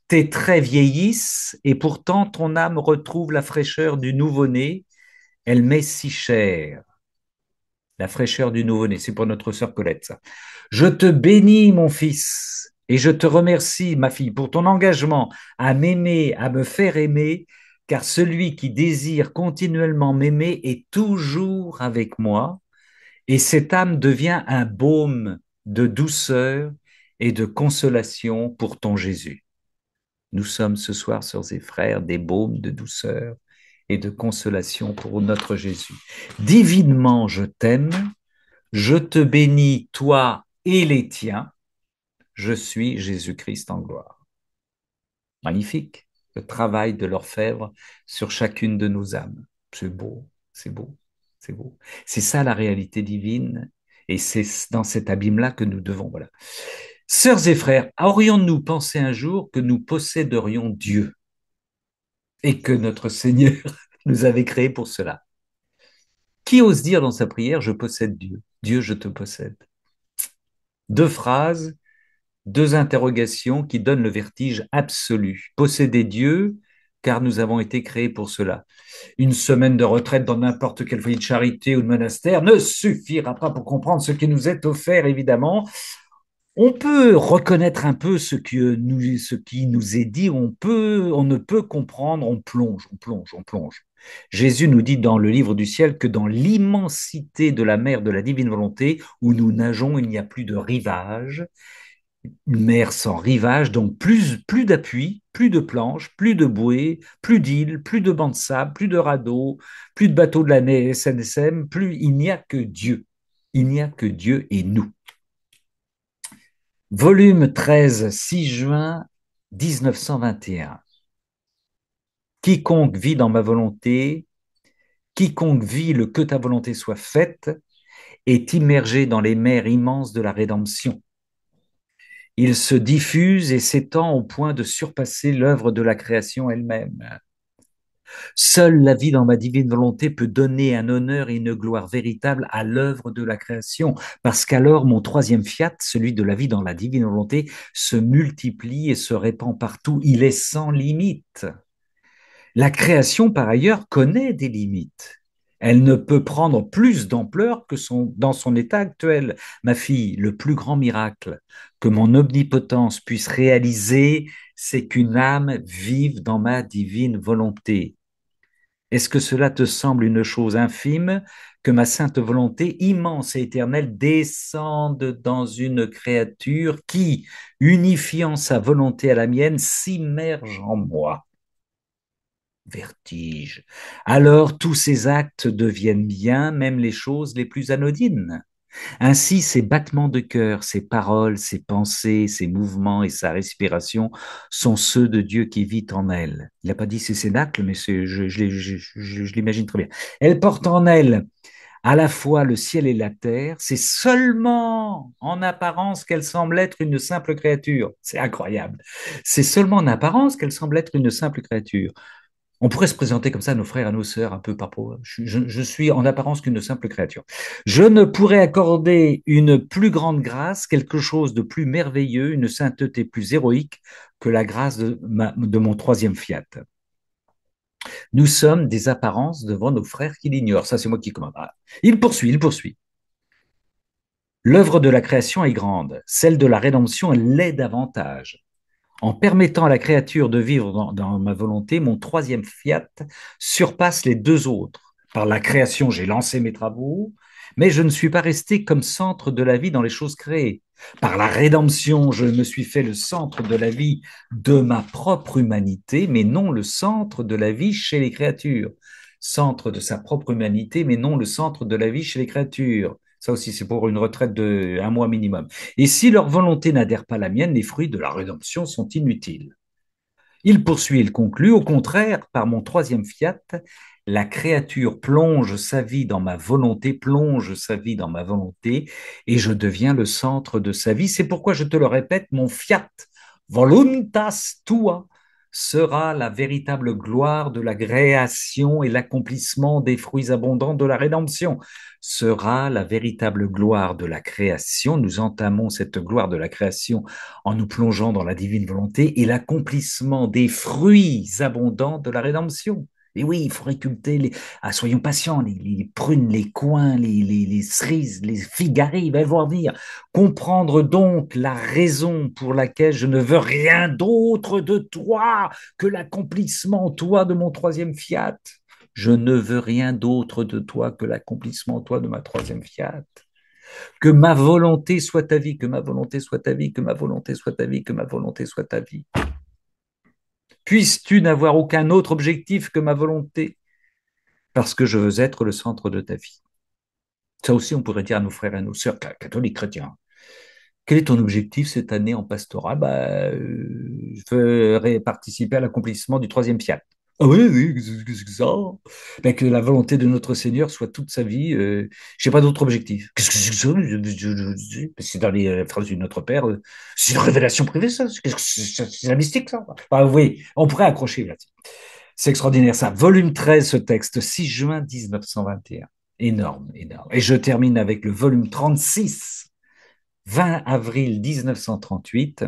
Tes traits vieillissent et pourtant ton âme retrouve la fraîcheur du nouveau-né. Elle m'est si chère. La fraîcheur du nouveau-né, c'est pour notre sœur Colette, ça. Je te bénis, mon fils, et je te remercie, ma fille, pour ton engagement à m'aimer, à me faire aimer, car celui qui désire continuellement m'aimer est toujours avec moi, et cette âme devient un baume de douceur et de consolation pour ton Jésus. Nous sommes ce soir, sœurs et frères, des baumes de douceur et de consolation pour notre Jésus. Divinement, je t'aime, je te bénis, toi et les tiens, je suis Jésus-Christ en gloire. Magnifique, le travail de l'orfèvre sur chacune de nos âmes. C'est beau, c'est beau, c'est beau. C'est ça la réalité divine, et c'est dans cet abîme-là que nous devons, voilà. Sœurs et frères, aurions-nous pensé un jour que nous posséderions Dieu et que notre Seigneur nous avait créés pour cela? Qui ose dire dans sa prière, je possède Dieu, Dieu, je te possède? Deux phrases, deux interrogations qui donnent le vertige absolu. Posséder Dieu, car nous avons été créés pour cela. Une semaine de retraite dans n'importe quel foyer de charité ou de monastère ne suffira pas pour comprendre ce qui nous est offert, évidemment. On peut reconnaître un peu ce qui nous est dit, on ne peut comprendre, on plonge, on plonge, on plonge. Jésus nous dit dans le livre du ciel que dans l'immensité de la mer de la divine volonté, où nous nageons, il n'y a plus de rivage, Une mer sans rivage, donc plus d'appui, plus de planches, plus de bouées, plus d'îles, plus de bancs de sable, plus de radeaux, plus de bateaux de la SNSM, plus il n'y a que Dieu. Il n'y a que Dieu et nous. Volume 13, 6 juin 1921. Quiconque vit dans ma volonté, quiconque vit le que ta volonté soit faite, est immergé dans les mers immenses de la rédemption. Il se diffuse et s'étend au point de surpasser l'œuvre de la création elle-même. Seule la vie dans ma divine volonté peut donner un honneur et une gloire véritable à l'œuvre de la création, parce qu'alors mon troisième fiat, celui de la vie dans la divine volonté, se multiplie et se répand partout. Il est sans limite. La création, par ailleurs, connaît des limites. Elle ne peut prendre plus d'ampleur que dans son état actuel. Ma fille, le plus grand miracle que mon omnipotence puisse réaliser, c'est qu'une âme vive dans ma divine volonté. Est-ce que cela te semble une chose infime que ma sainte volonté immense et éternelle descende dans une créature qui, unifiant sa volonté à la mienne, s'immerge en moi? Vertige. Alors tous ces actes deviennent bien, même les choses les plus anodines. Ainsi, ces battements de cœur, ces paroles, ces pensées, ces mouvements et sa respiration sont ceux de Dieu qui vit en elle. Il n'a pas dit ces cénacles, mais je l'imagine très bien. Elle porte en elle à la fois le ciel et la terre. C'est seulement en apparence qu'elle semble être une simple créature. C'est incroyable. C'est seulement en apparence qu'elle semble être une simple créature. On pourrait se présenter comme ça à nos frères, à nos sœurs, un peu par peau. Je suis en apparence qu'une simple créature. Je ne pourrais accorder une plus grande grâce, quelque chose de plus merveilleux, une sainteté plus héroïque que la grâce de mon troisième fiat. Nous sommes des apparences devant nos frères qui l'ignorent. Ça, c'est moi qui commande. Ah. Il poursuit, il poursuit. L'œuvre de la création est grande, celle de la rédemption l'est davantage. En permettant à la créature de vivre dans ma volonté, mon troisième fiat surpasse les deux autres. Par la création, j'ai lancé mes travaux, mais je ne suis pas resté comme centre de la vie dans les choses créées. Par la rédemption, je me suis fait le centre de la vie de ma propre humanité, mais non le centre de la vie chez les créatures. Centre de sa propre humanité, mais non le centre de la vie chez les créatures. Ça aussi, c'est pour une retraite de un mois minimum. Et si leur volonté n'adhère pas à la mienne, les fruits de la rédemption sont inutiles. Il poursuit, il conclut, au contraire, par mon troisième fiat, la créature plonge sa vie dans ma volonté, plonge sa vie dans ma volonté, et je deviens le centre de sa vie. C'est pourquoi je te le répète, mon fiat, voluntas tua, sera la véritable gloire de la création et l'accomplissement des fruits abondants de la rédemption. Sera la véritable gloire de la création. Nous entamons cette gloire de la création en nous plongeant dans la divine volonté et l'accomplissement des fruits abondants de la rédemption. Et oui, il faut réculter les. Ah, soyons patients, les prunes, les coings, les cerises, les figues arrivent, elles vont venir. Comprendre donc la raison pour laquelle je ne veux rien d'autre de toi que l'accomplissement, toi, de mon troisième fiat. Je ne veux rien d'autre de toi que l'accomplissement, toi, de ma troisième fiat. Que ma volonté soit ta vie, que ma volonté soit ta vie, que ma volonté soit ta vie, que ma volonté soit ta vie. Puisses-tu n'avoir aucun autre objectif que ma volonté, parce que je veux être le centre de ta vie. Ça aussi, on pourrait dire à nos frères et à nos sœurs catholiques chrétiens. Quel est ton objectif cette année en pastorat? Je veux participer à l'accomplissement du troisième fiat. Ah oui, oui, qu'est-ce que ça? Ben, que la volonté de notre Seigneur soit toute sa vie. Je n'ai pas d'autre objectif. Qu'est-ce que c'est que ça? C'est dans les phrases du Notre Père. C'est une révélation privée, ça. C'est la mystique, ça. Ah, oui, on pourrait accrocher là-dessus. C'est extraordinaire, ça. Volume 13, ce texte, 6 juin 1921. Énorme, énorme. Et je termine avec le volume 36, 20 avril 1938.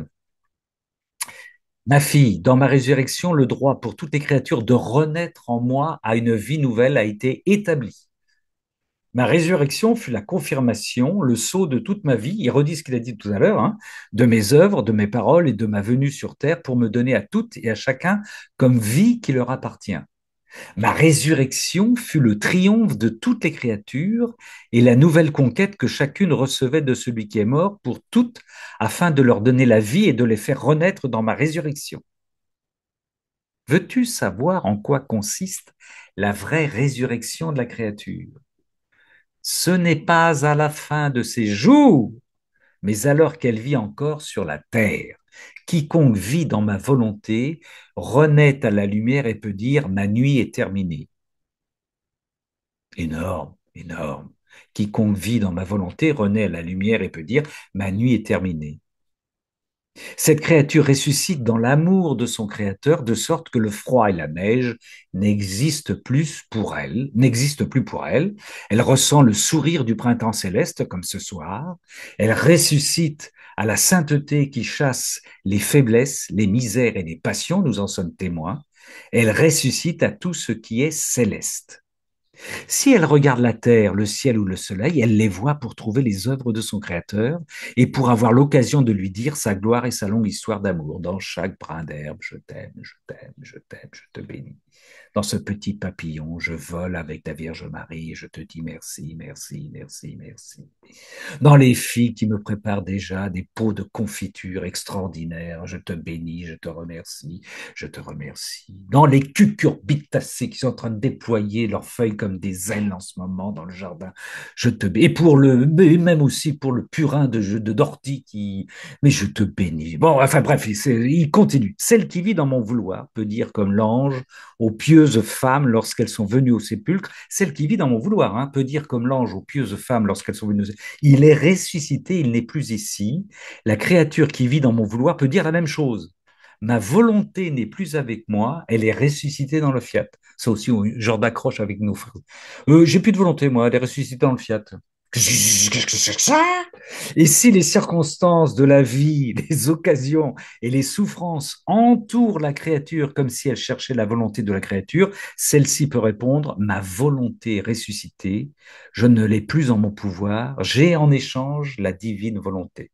Ma fille, dans ma résurrection, le droit pour toutes les créatures de renaître en moi à une vie nouvelle a été établi. Ma résurrection fut la confirmation, le sceau de toute ma vie, il redit ce qu'il a dit tout à l'heure, hein, de mes œuvres, de mes paroles et de ma venue sur terre pour me donner à toutes et à chacun comme vie qui leur appartient. Ma résurrection fut le triomphe de toutes les créatures et la nouvelle conquête que chacune recevait de celui qui est mort pour toutes, afin de leur donner la vie et de les faire renaître dans ma résurrection. Veux-tu savoir en quoi consiste la vraie résurrection de la créature? Ce n'est pas à la fin de ses jours, mais alors qu'elle vit encore sur la terre. Quiconque vit dans ma volonté renaît à la lumière et peut dire ma nuit est terminée. Énorme, énorme. Quiconque vit dans ma volonté renaît à la lumière et peut dire ma nuit est terminée. Cette créature ressuscite dans l'amour de son Créateur, de sorte que le froid et la neige n'existent plus pour elle. Elle ressent le sourire du printemps céleste, comme ce soir. Elle ressuscite à la sainteté qui chasse les faiblesses, les misères et les passions, nous en sommes témoins. Elle ressuscite à tout ce qui est céleste. Si elle regarde la terre, le ciel ou le soleil, elle les voit pour trouver les œuvres de son Créateur et pour avoir l'occasion de lui dire sa gloire et sa longue histoire d'amour. Dans chaque brin d'herbe, je t'aime, je t'aime, je t'aime, je te bénis. Dans ce petit papillon, je vole avec ta Vierge Marie et je te dis merci, merci, merci, merci. Dans les filles qui me préparent déjà des pots de confiture extraordinaires, je te bénis, je te remercie, je te remercie. Dans les cucurbitacées qui sont en train de déployer leurs feuilles comme des ailes en ce moment dans le jardin, je te bénis. Et pour mais même aussi pour le purin d'ortie mais je te bénis. Bon, enfin bref, il continue. Celle qui vit dans mon vouloir peut dire comme l'ange aux pieuses femmes lorsqu'elles sont venues au sépulcre. Celle qui vit dans mon vouloir peut dire comme l'ange aux pieuses femmes lorsqu'elles sont venues au sépulcre. Il est ressuscité, il n'est plus ici. La créature qui vit dans mon vouloir peut dire la même chose. Ma volonté n'est plus avec moi, elle est ressuscitée dans le fiat. Ça aussi, genre d'accroche avec nos frères. J'ai plus de volonté, moi, elle est ressuscitée dans le fiat. Qu'est-ce que c'est que ça? Et si les circonstances de la vie, les occasions et les souffrances entourent la créature comme si elle cherchait la volonté de la créature, celle-ci peut répondre, ma volonté est ressuscitée, je ne l'ai plus en mon pouvoir, j'ai en échange la divine volonté.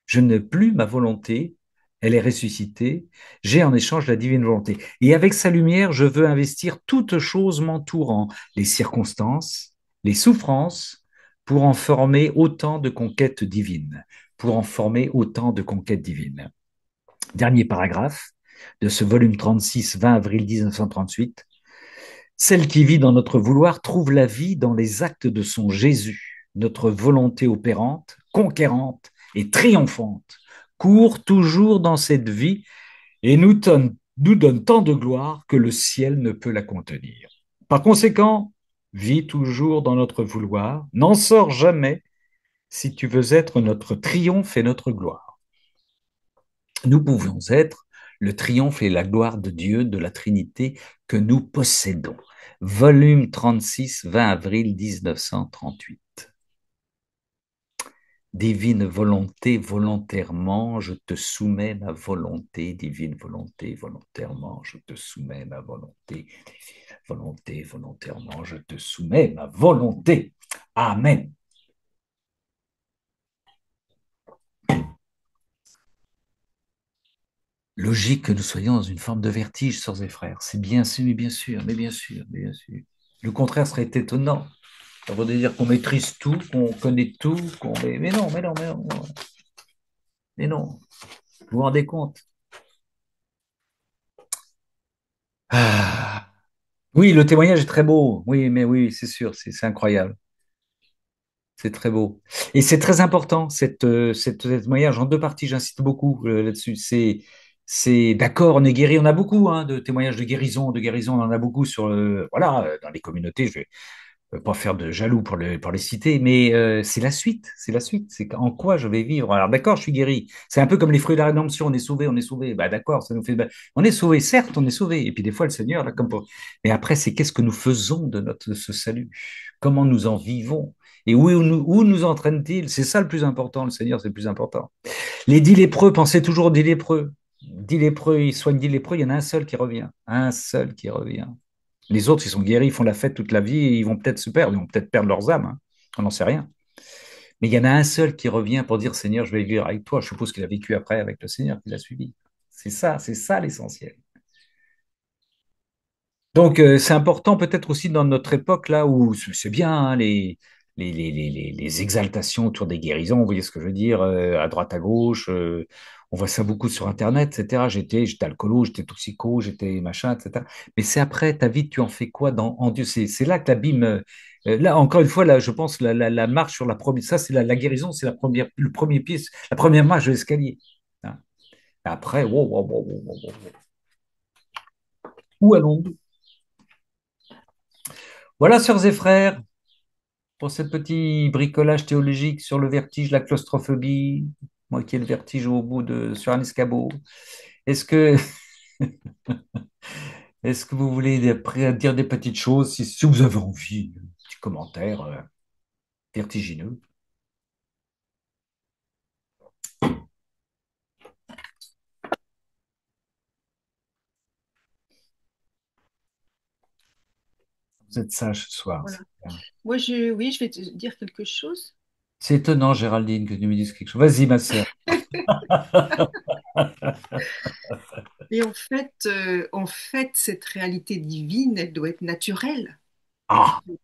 Je n'ai plus ma volonté, elle est ressuscitée, j'ai en échange la divine volonté. Et avec sa lumière, je veux investir toutes choses m'entourant, les circonstances, les souffrances, pour en former autant de conquêtes divines, pour en former autant de conquêtes divines. Dernier paragraphe de ce volume 36, 20 avril 1938. Celle qui vit dans notre vouloir trouve la vie dans les actes de son Jésus. Notre volonté opérante, conquérante et triomphante court toujours dans cette vie et nous donne tant de gloire que le ciel ne peut la contenir. Par conséquent, vis toujours dans notre vouloir, n'en sors jamais si tu veux être notre triomphe et notre gloire. Nous pouvons être le triomphe et la gloire de Dieu, de la Trinité que nous possédons. Volume 36, 20 avril 1938. Divine volonté, volontairement, je te soumets ma volonté, divine volonté, volontairement, je te soumets ma volonté, divine volonté, volontairement, je te soumets ma volonté. Amen. Logique que nous soyons dans une forme de vertige, sœurs et frères. C'est bien sûr, mais bien sûr, mais bien sûr, mais bien sûr. Le contraire serait étonnant. Ça voudrait dire qu'on maîtrise tout, qu'on connaît tout, qu'on... Mais non, mais non, mais non, mais non. Vous vous rendez compte? Ah. Oui, le témoignage est très beau. Oui, mais oui, c'est sûr, c'est incroyable. C'est très beau. Et c'est très important, cette témoignage en deux parties, j'insiste beaucoup là-dessus. C'est d'accord, on est guéri, on a beaucoup de témoignages de guérison, on en a beaucoup sur, voilà, dans les communautés. Je vais pas faire de jaloux pour les citer, mais c'est la suite, c'est la suite. C'est en quoi je vais vivre. Alors d'accord, je suis guéri. C'est un peu comme les fruits de la rédemption, on est sauvé, on est sauvé. Bah d'accord, ça nous fait, on est sauvé, certes, on est sauvé. Et puis des fois, le Seigneur, là, mais après, c'est qu'est-ce que nous faisons de ce salut? Comment nous en vivons? Et où nous entraîne-t-il? C'est ça le plus important, le Seigneur, c'est le plus important. Les 10 lépreux, pensez toujours aux 10 lépreux. 10 lépreux, ils soignent 10 lépreux, il y en a un seul qui revient. Un seul qui revient. Les autres, ils sont guéris, ils font la fête toute la vie, et ils vont peut-être se perdre, ils vont peut-être perdre leurs âmes, on n'en sait rien. Mais il y en a un seul qui revient pour dire Seigneur, je vais vivre avec toi. Je suppose qu'il a vécu après avec le Seigneur, qu'il a suivi. C'est ça l'essentiel. Donc, c'est important peut-être aussi dans notre époque là où c'est bien hein, les exaltations autour des guérisons, vous voyez ce que je veux dire, à droite à gauche, on voit ça beaucoup sur Internet, etc. J'étais alcoolo, j'étais toxico, j'étais machin, etc. Mais c'est après ta vie, tu en fais quoi en Dieu? C'est là que l'abîme. Là, encore une fois, là, je pense la marche sur la première, ça c'est la guérison, c'est la première, le premier pied, la première marche de l'escalier. Hein. Après, wow, wow, wow, wow, wow, wow. Où allons-nous? Voilà, sœurs et frères. Pour ce petit bricolage théologique sur le vertige, la claustrophobie, moi qui ai le vertige au bout sur un escabeau. Est-ce que, est-ce que vous voulez dire des petites choses, si vous avez envie, un petit commentaire vertigineux? Vous êtes sage ce soir. Voilà. C'est bien. Moi, oui, je vais te dire quelque chose. C'est étonnant, Géraldine, que tu me dises quelque chose. Vas-y, ma sœur. Et en fait, cette réalité divine, elle doit être naturelle. En Ah, fait,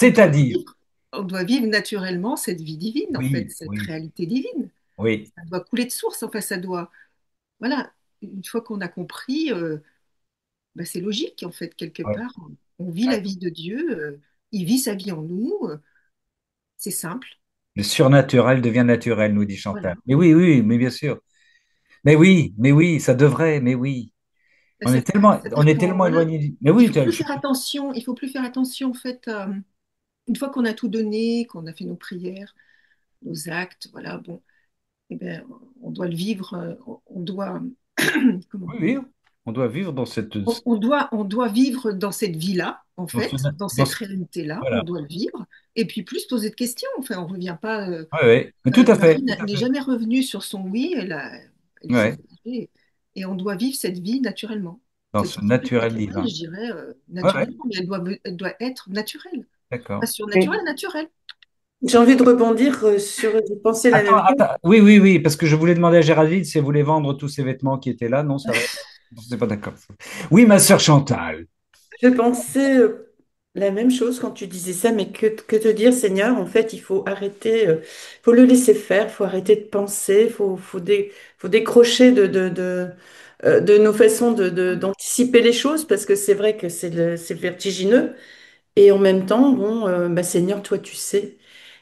on doit c'est-à-dire, vivre, on doit vivre naturellement cette vie divine, en fait, oui, cette oui, réalité divine. oui, Ça doit couler de source, en fait, ça doit. Voilà, une fois qu'on a compris, bah, c'est logique, en fait, quelque ouais, part. On vit la ouais. vie de Dieu, il vit sa vie en nous, c'est simple. Le surnaturel devient naturel, nous dit Voilà. Chantal. Mais oui, oui, mais bien sûr. Mais oui, ça devrait, mais oui. On C'est-à-dire est qu'on, tellement voilà, éloigné. Mais il oui, faut plus faire attention, il faut plus faire attention, en fait, une fois qu'on a tout donné, qu'on a fait nos prières, nos actes, voilà, bon, eh ben, on doit le vivre, on doit, comment, oui, oui, on doit vivre on doit vivre dans cette vie-là, en dans ce, fait, dans dans cette ce- réalité-là, on voilà. doit le vivre, et puis plus poser de questions, enfin, on ne revient pas, Ouais, ouais. Mais tout à fait, Marie tout à n'est fait. jamais revenue sur son oui, elle s'est Ouais, engagée, et on doit vivre cette vie naturellement. dans Cette ce vie naturel spirituelle, divin. je dirais, Ouais, ouais, naturellement, mais elle doit être naturelle, pas d'accord. surnaturelle, naturelle. J'ai envie de rebondir sur, j'ai pensé la Attends, même chose. attends. Oui, oui, oui, parce que je voulais demander à Géraldine si elle voulait vendre tous ses vêtements qui étaient là. Non, ça va. C'est pas d'accord. Oui, ma sœur Chantal. Je pensais la même chose quand tu disais ça, mais que te dire, Seigneur, en fait, il faut arrêter, faut le laisser faire, il faut arrêter de penser, faut décrocher de nos façons d'anticiper les choses, parce que c'est vrai que c'est vertigineux. Et en même temps, bon, bah, Seigneur, toi, tu sais.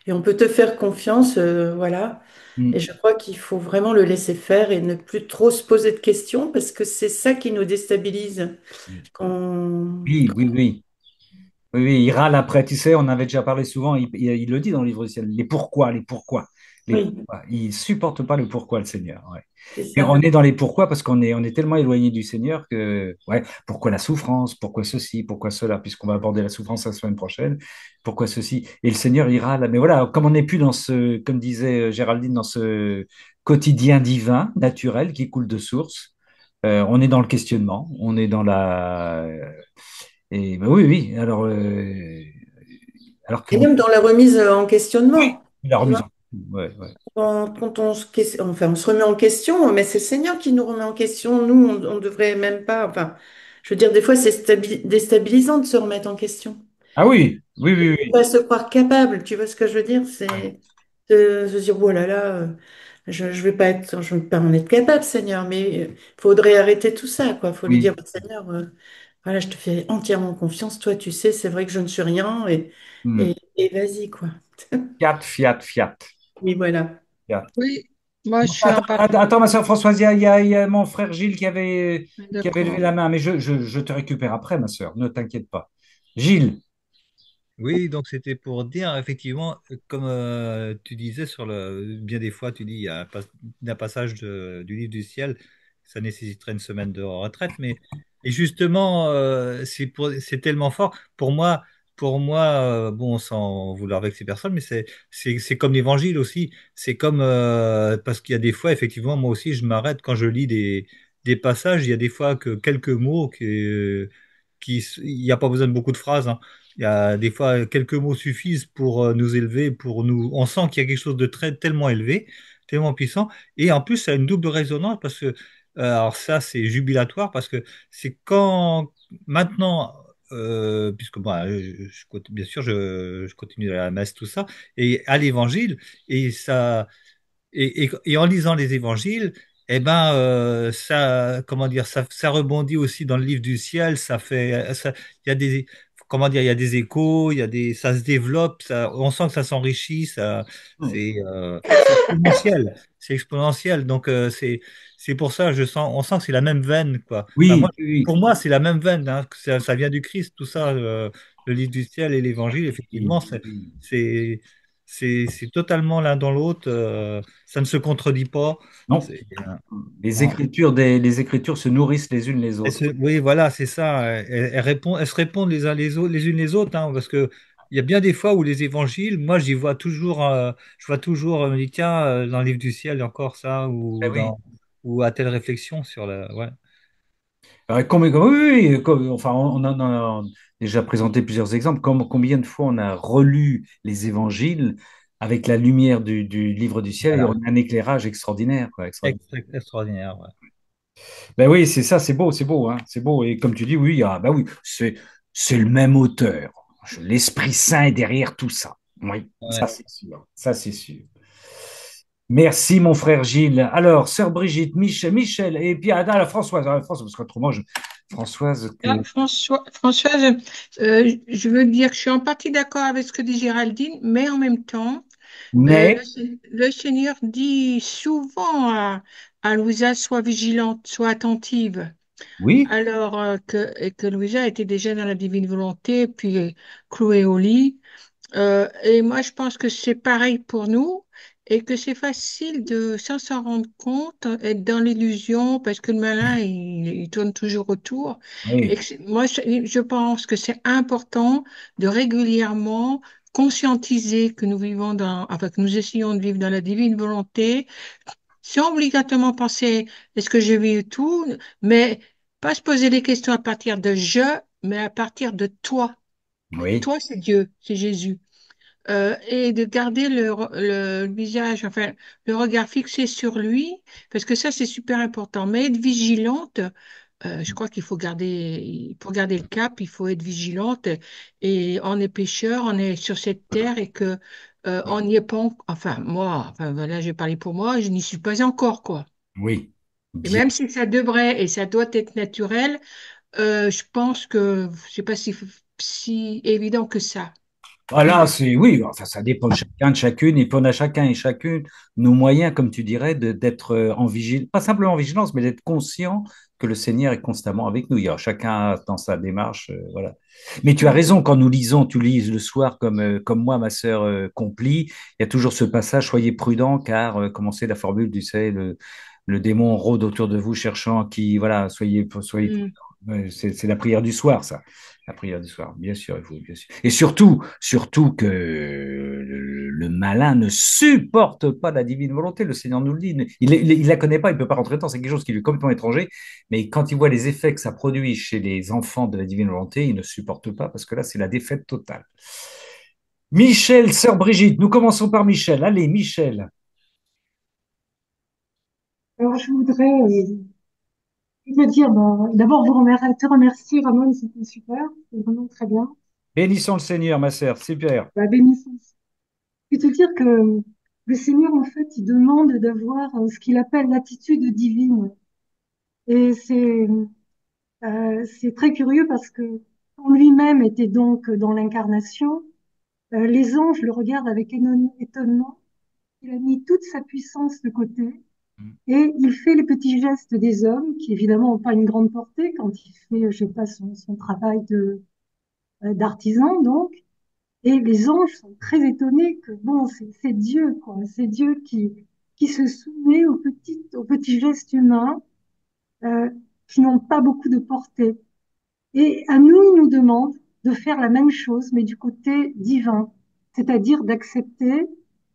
Et on peut te faire confiance, voilà. Et Hmm. je crois qu'il faut vraiment le laisser faire et ne plus trop se poser de questions parce que c'est ça qui nous déstabilise. Quand... Oui, oui, oui. Oui, oui, il râle après, tu sais, on avait déjà parlé souvent, il le dit dans le livre du ciel, les pourquoi, les pourquoi, les Oui, pourquoi. Il supporte pas le pourquoi, le Seigneur. Ouais. c'est Et on ça. est dans les pourquoi parce on est tellement éloigné du Seigneur que, ouais, pourquoi la souffrance, pourquoi ceci, pourquoi cela, puisqu'on va aborder la souffrance la semaine prochaine, pourquoi ceci. Et le Seigneur il râle. Mais voilà, comme on n'est plus dans comme disait Géraldine, dans ce quotidien divin, naturel, qui coule de source, on est dans le questionnement, on est dans la. Et bah oui, oui. Alors que Et vous. même dans la remise en Oui, questionnement, la tu remise vois, en. Ouais, ouais. quand enfin, on se remet en question, mais c'est le Seigneur qui nous remet en question. Nous, on devrait même pas. Enfin, je veux dire, des fois, c'est déstabilisant de se remettre en question. Ah oui, oui, Et oui, de oui. pas se croire capable, tu vois ce que je veux dire? Ouais. C'est de se dire, oh là là, je vais pas en être capable, Seigneur, mais faudrait arrêter tout ça, quoi. Faut lui dire, Oui. Seigneur, voilà, je te fais entièrement confiance. Toi, tu sais, c'est vrai que je ne suis rien, Hmm. et vas-y, quoi. Fiat, fiat, fiat. Oui, voilà. Fiat. Oui, moi je suis Attends, en partie. attends, ma soeur Françoise, il y a mon frère Gilles qui avait levé D'accord. la main, mais je te récupère après, ma soeur, ne t'inquiète pas. Gilles, Oui, donc c'était pour dire, effectivement, comme tu disais bien des fois, tu dis, il y a un passage du livre du ciel, ça nécessiterait une semaine de retraite, mais et justement, c'est tellement fort. Bon, sans vouloir vexer personne, mais c'est comme l'évangile aussi. C'est comme, parce qu'il y a des fois, effectivement, moi aussi, je m'arrête quand je lis des passages, il y a des fois que quelques mots il n'y a pas besoin de beaucoup de phrases, hein. Il y a des fois quelques mots suffisent pour nous élever, pour nous. On sent qu'il y a quelque chose de tellement élevé, tellement puissant, et en plus ça a une double résonance parce que alors ça, c'est jubilatoire parce que c'est quand maintenant, puisque moi, bien sûr, je continue à la messe, tout ça, et à l'évangile, et ça. Et en lisant les évangiles, eh ben, ça, comment dire, ça rebondit aussi dans le livre du ciel. Il y a des, comment dire, il y a des échos, ça se développe, on sent que ça s'enrichit, Hmm. c'est exponentiel, c'est exponentiel. Donc, c'est pour ça, on sent que c'est la même veine, quoi. Enfin, Oui, oui, pour moi, c'est la même veine, hein, que ça vient du Christ, tout ça, le livre du ciel et l'évangile, oui, effectivement, oui. c'est, c'est totalement l'un dans l'autre. Ça ne se contredit pas. Non, C'est, en- les écritures se nourrissent les unes les autres. oui, voilà, c'est ça. Elles se répondent les uns les autres, les unes les autres, hein, parce que il y a bien des fois où les évangiles, moi, j'y vois toujours, je vois toujours, me dis, tiens, dans le livre du ciel, il y a encore ça, Ben oui. ou à telle réflexion sur ouais. Oui, oui, enfin, on en a déjà présenté plusieurs exemples. Combien de fois on a relu les évangiles avec la lumière du livre du ciel et on Voilà. a un éclairage extraordinaire, quoi, extraordinaire. Extraordinaire, ouais. Ben oui, c'est ça, c'est beau, hein, c'est beau. Et comme tu dis, oui, ben oui, c'est le même auteur. L'Esprit Saint est derrière tout ça. Oui, ça Ouais. c'est sûr, ça c'est sûr. Merci, mon frère Gilles. Alors, sœur Brigitte, Michel, et puis la Françoise, Françoise, parce qu'autrement, Françoise, Ah, Françoise, je veux dire que je suis en partie d'accord avec ce que dit Géraldine, mais en même temps, mais, le Seigneur dit souvent à Louisa, sois vigilante, sois attentive. oui, Alors et que Louisa était déjà dans la divine volonté, puis clouée au lit. Et moi, je pense que c'est pareil pour nous et que c'est facile de, sans s'en rendre compte, être dans l'illusion parce que le malin, il tourne toujours autour. Et oui, que moi, je pense que c'est important de régulièrement conscientiser que nous vivons enfin, que nous essayons de vivre dans la divine volonté, sans obligatoirement penser est-ce que je vis tout, mais pas se poser les questions à partir de je, mais à partir de toi. oui, Toi, c'est Dieu, c'est Jésus. Et de garder le visage, enfin, le regard fixé sur lui, parce que ça, c'est super important. Mais être vigilante, je crois qu'il faut garder, pour garder le cap, il faut être vigilante. Et on est pécheur, on est sur cette terre et que on n'y est pas, enfin, moi, enfin, voilà, je vais parler pour moi, je n'y suis pas encore, quoi. oui, Et bien. même si ça devrait et ça doit être naturel, je pense que c'est pas si évident que ça. Voilà, oui, enfin, ça dépend de chacun, de chacune, et puis on a chacun et chacune nos moyens, comme tu dirais, d'être en vigilance, pas simplement en vigilance, mais d'être conscient que le Seigneur est constamment avec nous. Il y a chacun dans sa démarche, voilà. Mais tu as Mm. raison, quand nous lisons, tu lises le soir comme moi, ma sœur Complie, il y a toujours ce passage, soyez prudents, car, commencez la formule, tu sais, le démon rôde autour de vous cherchant qui, voilà, soyez prudents. Mm. Ouais, c'est la prière du soir, ça. La prière du soir, bien sûr, il faut, bien sûr. Et surtout que le malin ne supporte pas la divine volonté. Le Seigneur nous le dit. Il la connaît pas, il peut pas rentrer dedans. C'est quelque chose qui lui est complètement étranger. Mais quand il voit les effets que ça produit chez les enfants de la divine volonté, il ne supporte pas parce que là, c'est la défaite totale. Michel, sœur Brigitte, nous commençons par Michel. Allez, Michel. Alors, je veux dire, bon, d'abord, te remercier, Ramon, c'était super, c'était vraiment très bien. Bénissons le Seigneur, ma sœur. Super. La bénissance. Et te dire que le Seigneur, en fait, il demande d'avoir ce qu'il appelle l'attitude divine. Et c'est très curieux parce que quand lui-même était donc dans l'incarnation, les anges le regardent avec étonnement. Il a mis toute sa puissance de côté et il fait les petits gestes des hommes qui évidemment n'ont pas une grande portée quand il fait, je sais pas, son travail d'artisan donc. Et les anges sont très étonnés que bon, c'est Dieu quoi, c'est Dieu qui se soumet aux petits gestes humains euh, qui n'ont pas beaucoup de portée. Et à nous, il nous demande de faire la même chose, mais du côté divin, c'est-à-dire d'accepter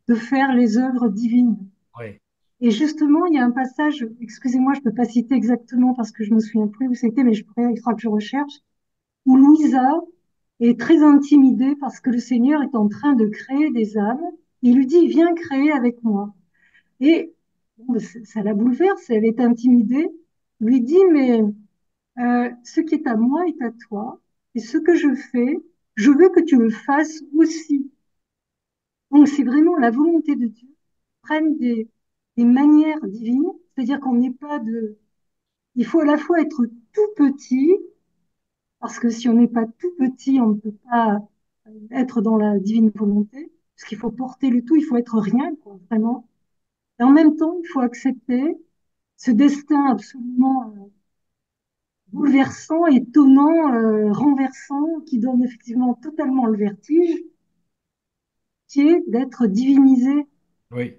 de faire les œuvres divines. Oui, Et justement, il y a un passage, excusez-moi, je ne peux pas citer exactement parce que je me souviens plus où c'était, mais il faudra que je recherche, où Louisa est très intimidée parce que le Seigneur est en train de créer des âmes. Il lui dit, viens créer avec moi. Et bon, ça la bouleverse, elle est intimidée. lui dit, mais ce qui est à moi est à toi, et ce que je fais, je veux que tu le fasses aussi. Donc c'est vraiment la volonté de Dieu, prenne des manières divines, c'est-à-dire qu'on n'est pas de... Il faut à la fois être tout petit, parce que si on n'est pas tout petit, on ne peut pas être dans la divine volonté, parce qu'il faut porter le tout, il faut être rien, quoi, vraiment. Et en même temps, il faut accepter ce destin absolument bouleversant, étonnant, renversant, qui donne effectivement totalement le vertige, qui est d'être divinisé. Oui.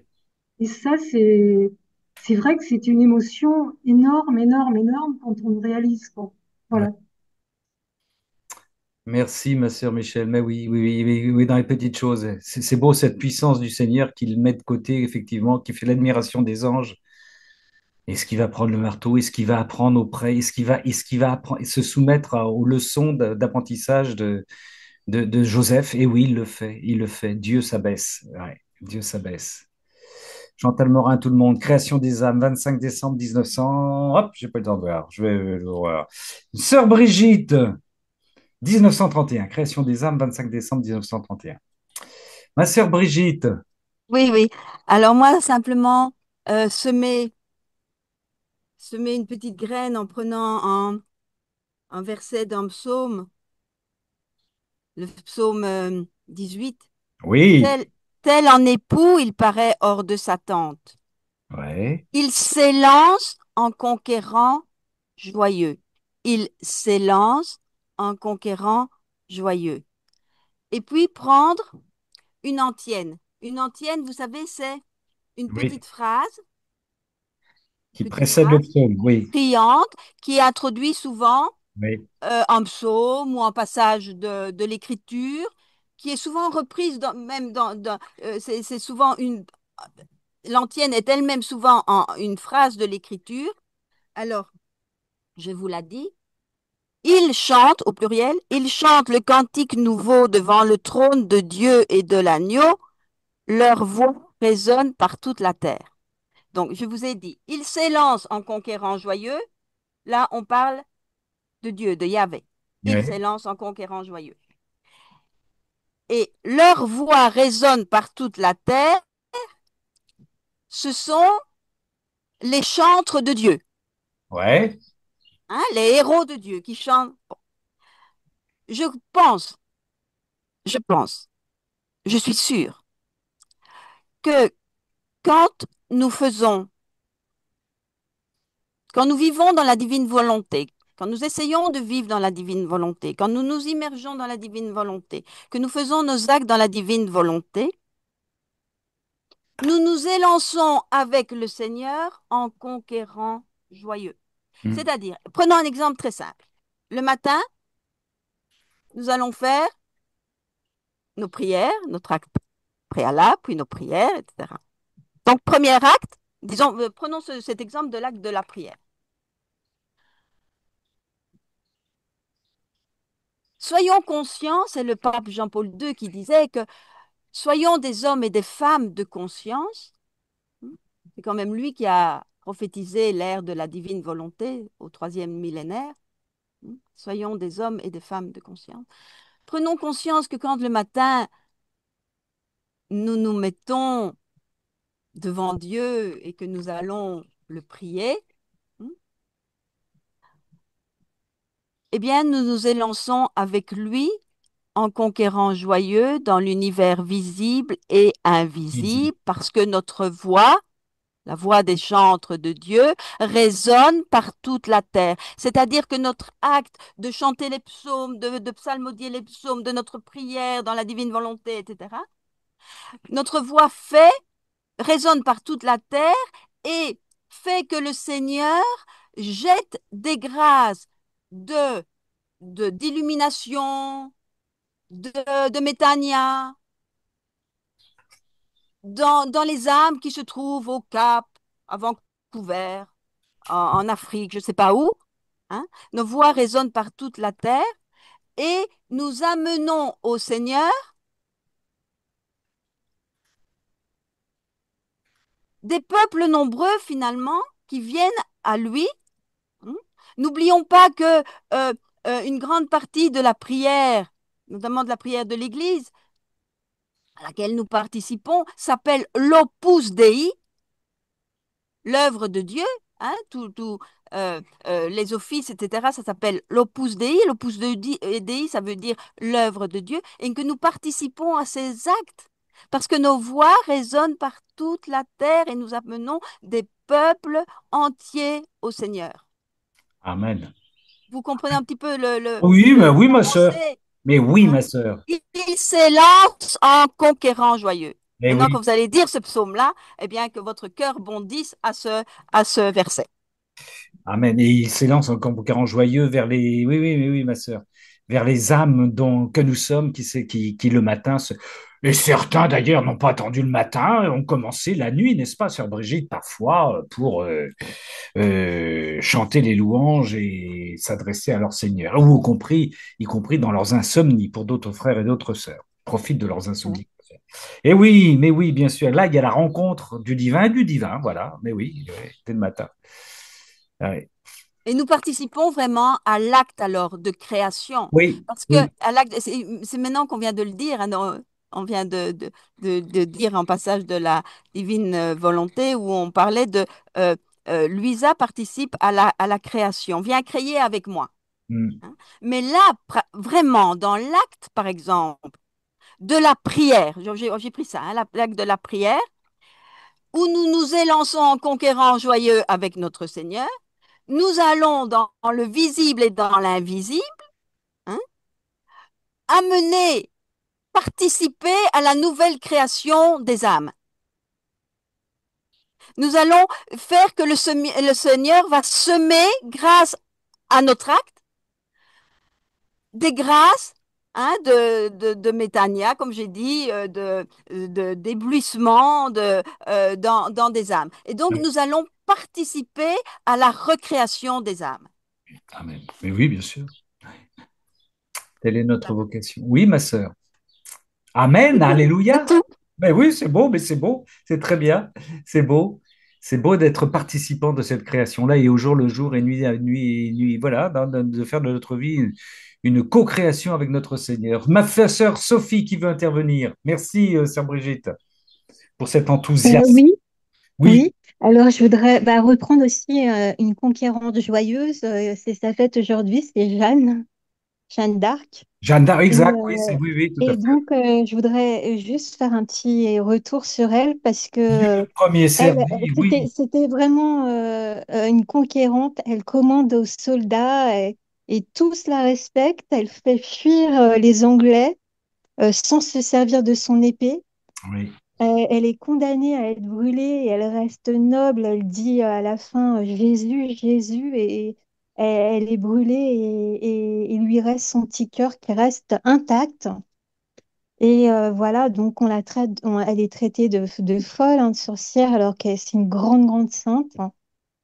Et ça, c'est vrai que c'est une émotion énorme, énorme, énorme quand on le réalise, quoi. Ouais. Voilà. Merci, ma sœur Michel. Mais oui, oui, oui, oui, oui, dans les petites choses. C'est beau cette puissance du Seigneur qu'il met de côté, effectivement, qui fait l'admiration des anges. Est-ce qu'il va prendre le marteau? Est-ce qu'il va apprendre auprès? Est-ce qu'il va apprendre, se soumettre aux leçons d'apprentissage de Joseph? Et oui, il le fait. Il le fait. Dieu s'abaisse. Ouais, Dieu s'abaisse. Chantal Morin, tout le monde. Création des âmes, 25 décembre 1900. Hop, j'ai pas le temps de voir. Je vais le voir. Sœur Brigitte, 1931. Création des âmes, 25 décembre 1931. Ma sœur Brigitte. Oui, oui. Alors moi, simplement, semer, semer une petite graine en prenant un verset d'un psaume, le psaume 18. Oui. Tel, tel un époux, il paraît hors de sa tente. Ouais. Il s'élance en conquérant joyeux. Il s'élance en conquérant joyeux. Et puis prendre une antienne. Une antienne, vous savez, c'est une Oui. Qui petite précède le phrase psaume. Oui. criante qui est introduite souvent Oui. en psaume ou en passage de l'écriture, qui est souvent reprise même c'est souvent une l'antienne est elle-même souvent une phrase de l'écriture. Alors, je vous l'ai dit, ils chantent, au pluriel, ils chantent le cantique nouveau devant le trône de Dieu et de l'agneau, leur voix résonne par toute la terre. Donc, je vous ai dit, ils s'élancent en conquérant joyeux. Là, on parle de Dieu, de Yahvé. Ils Oui. s'élancent en conquérant joyeux. Et leur voix résonne par toute la terre. Ce sont les chantres de Dieu, Ouais. hein, les héros de Dieu qui chantent. Bon. Je pense, je pense, je suis sûre que quand nous faisons, quand nous vivons dans la divine volonté, quand nous essayons de vivre dans la divine volonté, quand nous nous immergeons dans la divine volonté, que nous faisons nos actes dans la divine volonté, nous nous élançons avec le Seigneur en conquérant joyeux. Mm. C'est-à-dire, prenons un exemple très simple. Le matin, nous allons faire nos prières, notre acte préalable, puis nos prières, etc. Donc, premier acte, disons, prenons cet exemple de l'acte de la prière. Soyons conscients, c'est le pape Jean-Paul II qui disait que soyons des hommes et des femmes de conscience. C'est quand même lui qui a prophétisé l'ère de la divine volonté au troisième millénaire. Soyons des hommes et des femmes de conscience. Prenons conscience que quand le matin, nous nous mettons devant Dieu et que nous allons le prier, eh bien, nous nous élançons avec lui en conquérant joyeux dans l'univers visible et invisible parce que notre voix, la voix des chantres de Dieu, résonne par toute la terre. C'est-à-dire que notre acte de chanter les psaumes, de psalmodier les psaumes, de notre prière dans la divine volonté, etc., notre voix résonne par toute la terre et fait que le Seigneur jette des grâces d'illumination, de métania, dans les âmes qui se trouvent au Cap, à Vancouver, en Afrique, je ne sais pas où. Hein. Nos voix résonnent par toute la terre et nous amenons au Seigneur des peuples nombreux finalement qui viennent à lui N'oublions pas que une grande partie de la prière, notamment de la prière de l'Église, à laquelle nous participons, s'appelle l'Opus Dei, l'œuvre de Dieu, hein, les offices, etc., ça s'appelle l'Opus Dei. L'Opus Dei, ça veut dire l'œuvre de Dieu, et que nous participons à ces actes, parce que nos voix résonnent par toute la terre et nous amenons des peuples entiers au Seigneur. Amen. Vous comprenez un petit peu Oui, mais oui, la ma sœur. pensée, Mais oui, hein? ma sœur. Il s'élance en conquérant joyeux. Mais Maintenant que oui. vous allez dire ce psaume-là, eh bien que votre cœur bondisse à ce verset. Amen. Et il s'élance en conquérant joyeux vers les. Oui, oui, oui, oui, ma sœur. Vers les âmes que nous sommes, qui le matin Et certains, d'ailleurs, n'ont pas attendu le matin, ont commencé la nuit, n'est-ce pas, sœur Brigitte, parfois, pour chanter les louanges et s'adresser à leur Seigneur, y compris dans leurs insomnies, pour d'autres frères et d'autres sœurs. Profitent de leurs insomnies. Et oui, mais oui, bien sûr. Là, il y a la rencontre du divin et du divin, voilà. Mais oui, dès le matin. Ouais. Et nous participons vraiment à l'acte alors de création. Oui, Parce que oui. à l'acte, c'est maintenant qu'on vient de le dire, hein, on vient de dire en passage de la divine volonté où on parlait de Luisa participe à la création, viens créer avec moi. Mm, Hein. Mais là, vraiment, dans l'acte, par exemple, de la prière, j'ai pris ça, hein, l'acte de la prière, où nous nous élançons en conquérant joyeux avec notre Seigneur, nous allons dans le visible et dans l'invisible, hein, amener, participer à la nouvelle création des âmes. Nous allons faire que le Seigneur va semer, grâce à notre acte, des grâces, hein, de métania, comme j'ai dit, d'éblouissement dans des âmes. Et donc, ouais. nous allons participer à la recréation des âmes. Amen. Mais oui, bien sûr. Telle est notre vocation. Oui, ma sœur. Amen, C'est alléluia. tout. Ben oui, c'est beau, mais c'est beau, c'est très bien, c'est beau. C'est beau d'être participant de cette création-là et au jour le jour et nuit à nuit, voilà, de faire de notre vie une co-création avec notre Seigneur. Ma sœur Sophie qui veut intervenir. Merci, sœur Brigitte, pour cet enthousiasme. Oui, Oui, oui. Alors, je voudrais reprendre aussi une conquérante joyeuse. C'est sa fête aujourd'hui, c'est Jeanne, Jeanne d'Arc. Jeanne d'Arc, Et, exact, oui, oui, oui, tout à et fait. donc, je voudrais juste faire un petit retour sur elle parce Dieu que premier elle, servi, oui, c'était vraiment une conquérante. Elle commande aux soldats et tous la respectent. Elle fait fuir les Anglais sans se servir de son épée. oui, Elle est condamnée à être brûlée et elle reste noble. Elle dit à la fin Jésus, Jésus, et elle est brûlée et il lui reste son petit cœur qui reste intact. Et voilà, donc on la traite, elle est traitée de folle, hein, de sorcière, alors que c'est une grande, grande sainte.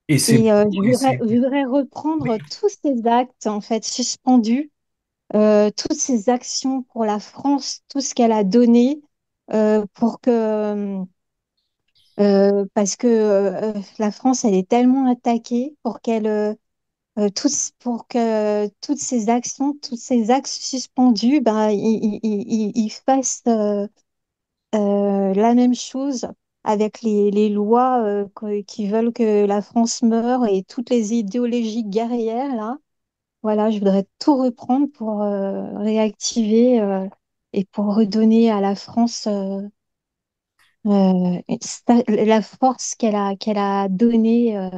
et c'est Et beau, et je voudrais oui, reprendre tous ces actes en fait suspendus, toutes ces actions pour la France, tout ce qu'elle a donné pour que parce que la France, elle est tellement attaquée pour que toutes ces actions, tous ces axes suspendus, ben, ils fassent la même chose avec les lois qui veulent que la France meure et toutes les idéologies guerrières, là. Voilà, je voudrais tout reprendre pour réactiver et pour redonner à la France la force qu'elle a donnée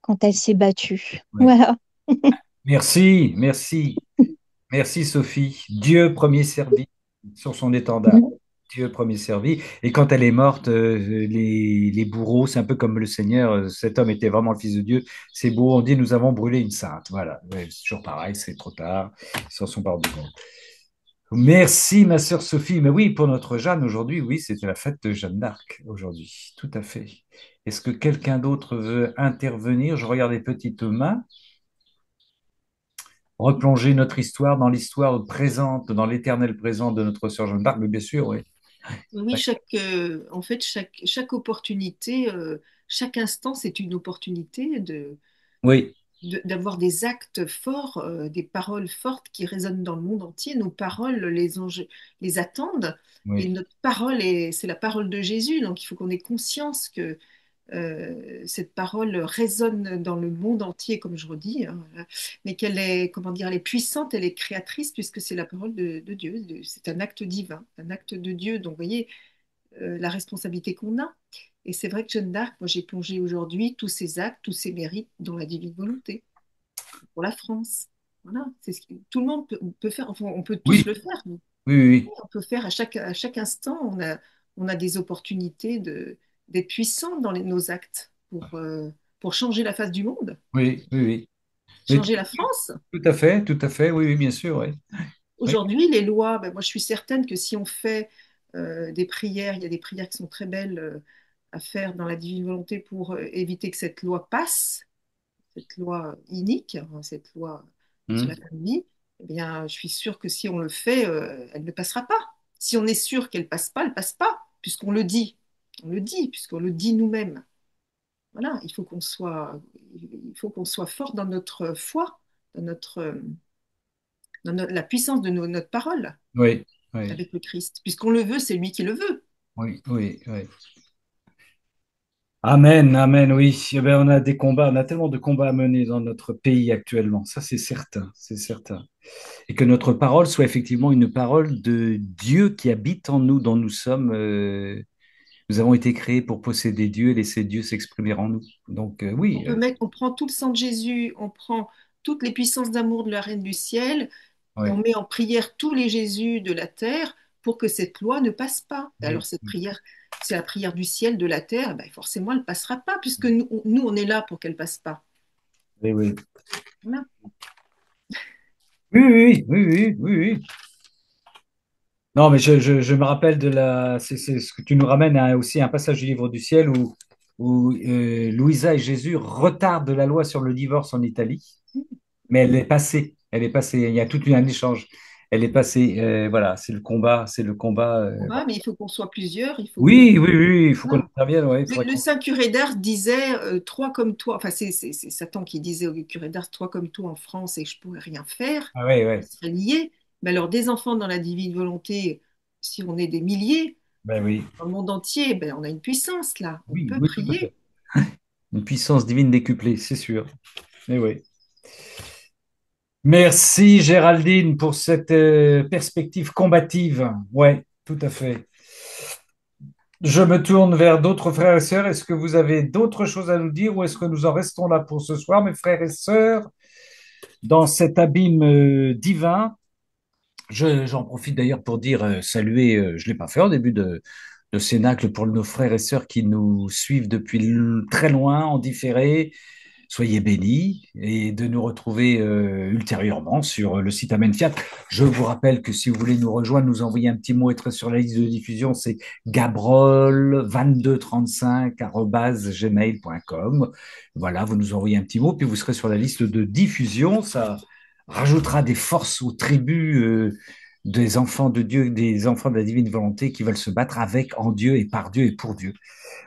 quand elle s'est battue. oui. Voilà. Merci, merci. Merci Sophie. Dieu premier servi sur son étendard. Dieu premier servi. Et quand elle est morte, les bourreaux, c'est un peu comme le Seigneur, cet homme était vraiment le Fils de Dieu. C'est beau, on dit nous avons brûlé une sainte. Voilà, ouais, c'est toujours pareil, c'est trop tard. Ils s'en sont pas rendus compte. Merci ma sœur Sophie. Mais oui, pour notre Jeanne aujourd'hui, oui, c'était la fête de Jeanne d'Arc aujourd'hui. Tout à fait. Est-ce que quelqu'un d'autre veut intervenir? Je regarde les petites mains, replonger notre histoire dans l'histoire présente, dans l'éternel présent de notre sœur Jeanne d'Arc, mais bien sûr, oui. Oui, en fait, chaque opportunité, chaque instant, c'est une opportunité Oui, d'avoir des actes forts, des paroles fortes qui résonnent dans le monde entier. Nos paroles, les anges les attendent. Et Oui, notre parole, c'est la parole de Jésus. Donc il faut qu'on ait conscience que cette parole résonne dans le monde entier, comme je redis, hein, voilà. Mais qu'elle est, comment dire, elle est puissante, elle est créatrice, puisque c'est la parole de Dieu. C'est un acte divin, un acte de Dieu. Donc vous voyez la responsabilité qu'on a. Et c'est vrai que Jeanne d'Arc, moi j'ai plongé aujourd'hui tous ses actes, tous ses mérites dans la divine volonté pour la France. Voilà, c'est ce que tout le monde peut faire, enfin on peut tous oui, le faire. Nous. oui, oui, On peut faire à chaque instant, on a des opportunités d'être puissants dans nos actes pour changer la face du monde, oui, oui, oui. Oui, changer la France. tout à fait, oui, oui, bien sûr, oui. Oui, Aujourd'hui, les lois, ben, moi je suis certaine que si on fait des prières, il y a des prières qui sont très belles à faire dans la divine volonté pour éviter que cette loi passe, cette loi inique, hein, cette loi sur la hum, famille, eh bien, je suis sûre que si on le fait, elle ne passera pas. Si on est sûr qu'elle passe pas, elle passe pas, puisqu'on le dit. On le dit, puisqu'on le dit nous-mêmes. Voilà, il faut qu'on soit fort dans notre foi, dans la puissance de notre parole oui, oui, avec le Christ. Puisqu'on le veut, c'est lui qui le veut. oui, oui, oui. Amen, amen, oui. Eh bien, on a des combats, on a tellement de combats à mener dans notre pays actuellement. Ça, c'est certain, c'est certain. Et que notre parole soit effectivement une parole de Dieu qui habite en nous, dont nous sommes. Nous avons été créés pour posséder Dieu et laisser Dieu s'exprimer en nous. Donc, oui, On prend tout le sang de Jésus, on prend toutes les puissances d'amour de la Reine du ciel, et on ouais. met en prière tous les Jésus de la terre pour que cette loi ne passe pas. Et alors Oui, cette prière, c'est la prière du ciel, de la terre, ben forcément elle ne passera pas, puisque nous, on est là pour qu'elle ne passe pas. oui, oui. Voilà. Oui, oui, oui, oui, oui, oui. Non, mais je me rappelle de la. C'est ce que tu nous ramènes à aussi un passage du livre du ciel où Louisa et Jésus retardent la loi sur le divorce en Italie, mais elle est passée. Elle est passée. Il y a tout un échange. Elle est passée. Voilà, c'est le combat. C'est le combat. On va, Voilà. mais il faut qu'on soit plusieurs, il faut qu'on... Oui, oui, oui, il faut qu'on Voilà. intervienne. Ouais, il faudrait Le qu'on- saint curé d'Ars disait trois comme toi, enfin c'est Satan qui disait au curé d'Ars trois comme toi en France et que je pourrais rien faire, Ah, ouais, on ouais. serait liés. Mais alors des enfants dans la divine volonté, si on est des milliers Ben oui. dans le monde entier, ben on a une puissance là, on Oui, peut oui, tout à fait. prier. Une puissance divine décuplée, c'est sûr. Mais oui. Merci Géraldine pour cette perspective combative. Ouais, tout à fait. Je me tourne vers d'autres frères et sœurs. Est-ce que vous avez d'autres choses à nous dire ou est-ce que nous en restons là pour ce soir, mes frères et sœurs, dans cet abîme divin? J'en profite d'ailleurs pour dire, saluer, je ne l'ai pas fait au début de Cénacle pour nos frères et sœurs qui nous suivent depuis très loin, en différé. Soyez bénis et de nous retrouver ultérieurement sur le site Amen Fiat. Je vous rappelle que si vous voulez nous rejoindre, nous envoyer un petit mot, être sur la liste de diffusion, c'est gabrol2235@gmail.com. Voilà, vous nous envoyez un petit mot, puis vous serez sur la liste de diffusion. Ça rajoutera des forces aux tribus des enfants de Dieu, des enfants de la divine volonté qui veulent se battre avec, en Dieu et par Dieu et pour Dieu.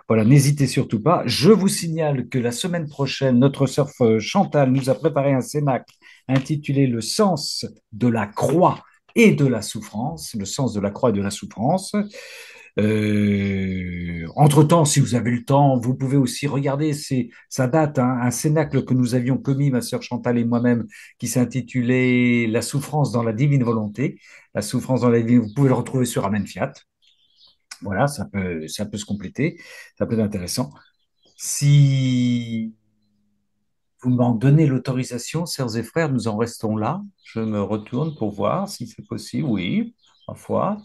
Voilà, n'hésitez surtout pas. Je vous signale que la semaine prochaine, notre sœur Chantal nous a préparé un cénacle intitulé Le sens de la croix et de la souffrance, le sens de la croix et de la souffrance. Entre-temps, si vous avez le temps, vous pouvez aussi regarder, ça date, hein, un cénacle que nous avions commis, ma sœur Chantal et moi-même, qui s'intitulait La souffrance dans la divine volonté. La souffrance dans la divine, vous pouvez le retrouver sur Amen Fiat. Voilà, ça peut se compléter, ça peut être intéressant. Si vous m'en donnez l'autorisation, sœurs et frères, nous en restons là. Je me retourne pour voir si c'est possible. Oui, parfois.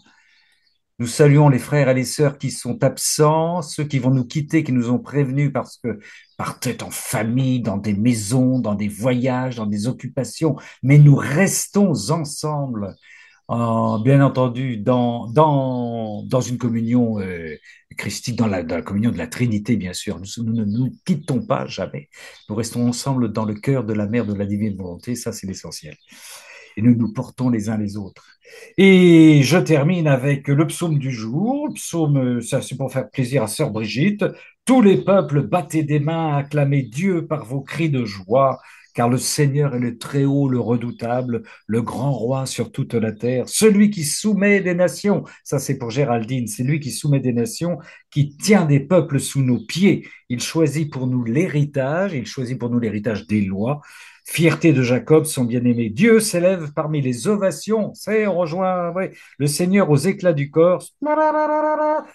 Nous saluons les frères et les sœurs qui sont absents, ceux qui vont nous quitter, qui nous ont prévenus parce que partaient en famille, dans des maisons, dans des voyages, dans des occupations, mais nous restons ensemble bien entendu, dans une communion christique, dans la communion de la Trinité, bien sûr. Nous ne nous quittons pas jamais. Nous restons ensemble dans le cœur de la mère de la divine volonté. Ça, c'est l'essentiel. Et nous nous portons les uns les autres. Et je termine avec le psaume du jour. Le psaume, ça, c'est pour faire plaisir à sœur Brigitte. Tous les peuples, battez des mains, acclamez Dieu par vos cris de joie. car le Seigneur est le Très-Haut, le redoutable, le grand roi sur toute la terre, celui qui soumet des nations. Ça, c'est pour Géraldine, c'est lui qui soumet des nations, qui tient des peuples sous nos pieds. Il choisit pour nous l'héritage, il choisit pour nous l'héritage des lois. Fierté de Jacob, son bien-aimé. Dieu s'élève parmi les ovations. C'est, on rejoint, ouais, le Seigneur aux éclats du corps.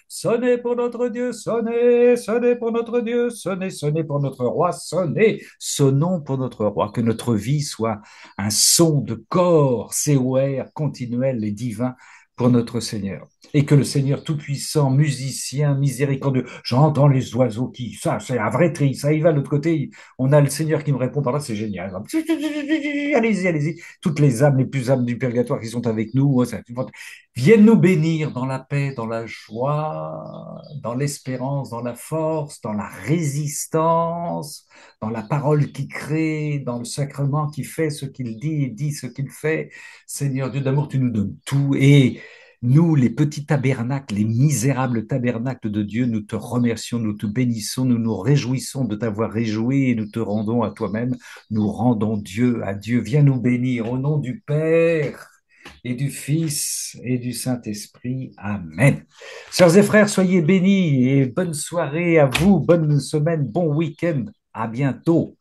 Sonnez pour notre Dieu, sonnez, sonnez pour notre Dieu, sonnez, sonnez pour notre roi, sonnez, sonnons pour notre roi. Que notre vie soit un son de corps, COR, continuel et divin pour notre Seigneur. Et que le Seigneur Tout-Puissant, musicien, miséricordieux, j'entends les oiseaux qui, ça, c'est un vrai tri, ça y va de l'autre côté, on a le Seigneur qui me répond par là, c'est génial. Allez-y, allez-y. Toutes les âmes, les plus âmes du purgatoire qui sont avec nous, viennent nous bénir dans la paix, dans la joie, dans l'espérance, dans la force, dans la résistance, dans la parole qui crée, dans le sacrement qui fait ce qu'il dit et dit ce qu'il fait. Seigneur Dieu d'amour, tu nous donnes tout. Et nous, les petits tabernacles, les misérables tabernacles de Dieu, nous te remercions, nous te bénissons, nous nous réjouissons de t'avoir réjoui et nous te rendons à toi-même. Nous rendons Dieu à Dieu. Viens nous bénir au nom du Père et du Fils et du Saint-Esprit. Amen. Sœurs et frères, soyez bénis et bonne soirée à vous, bonne semaine, bon week-end. À bientôt.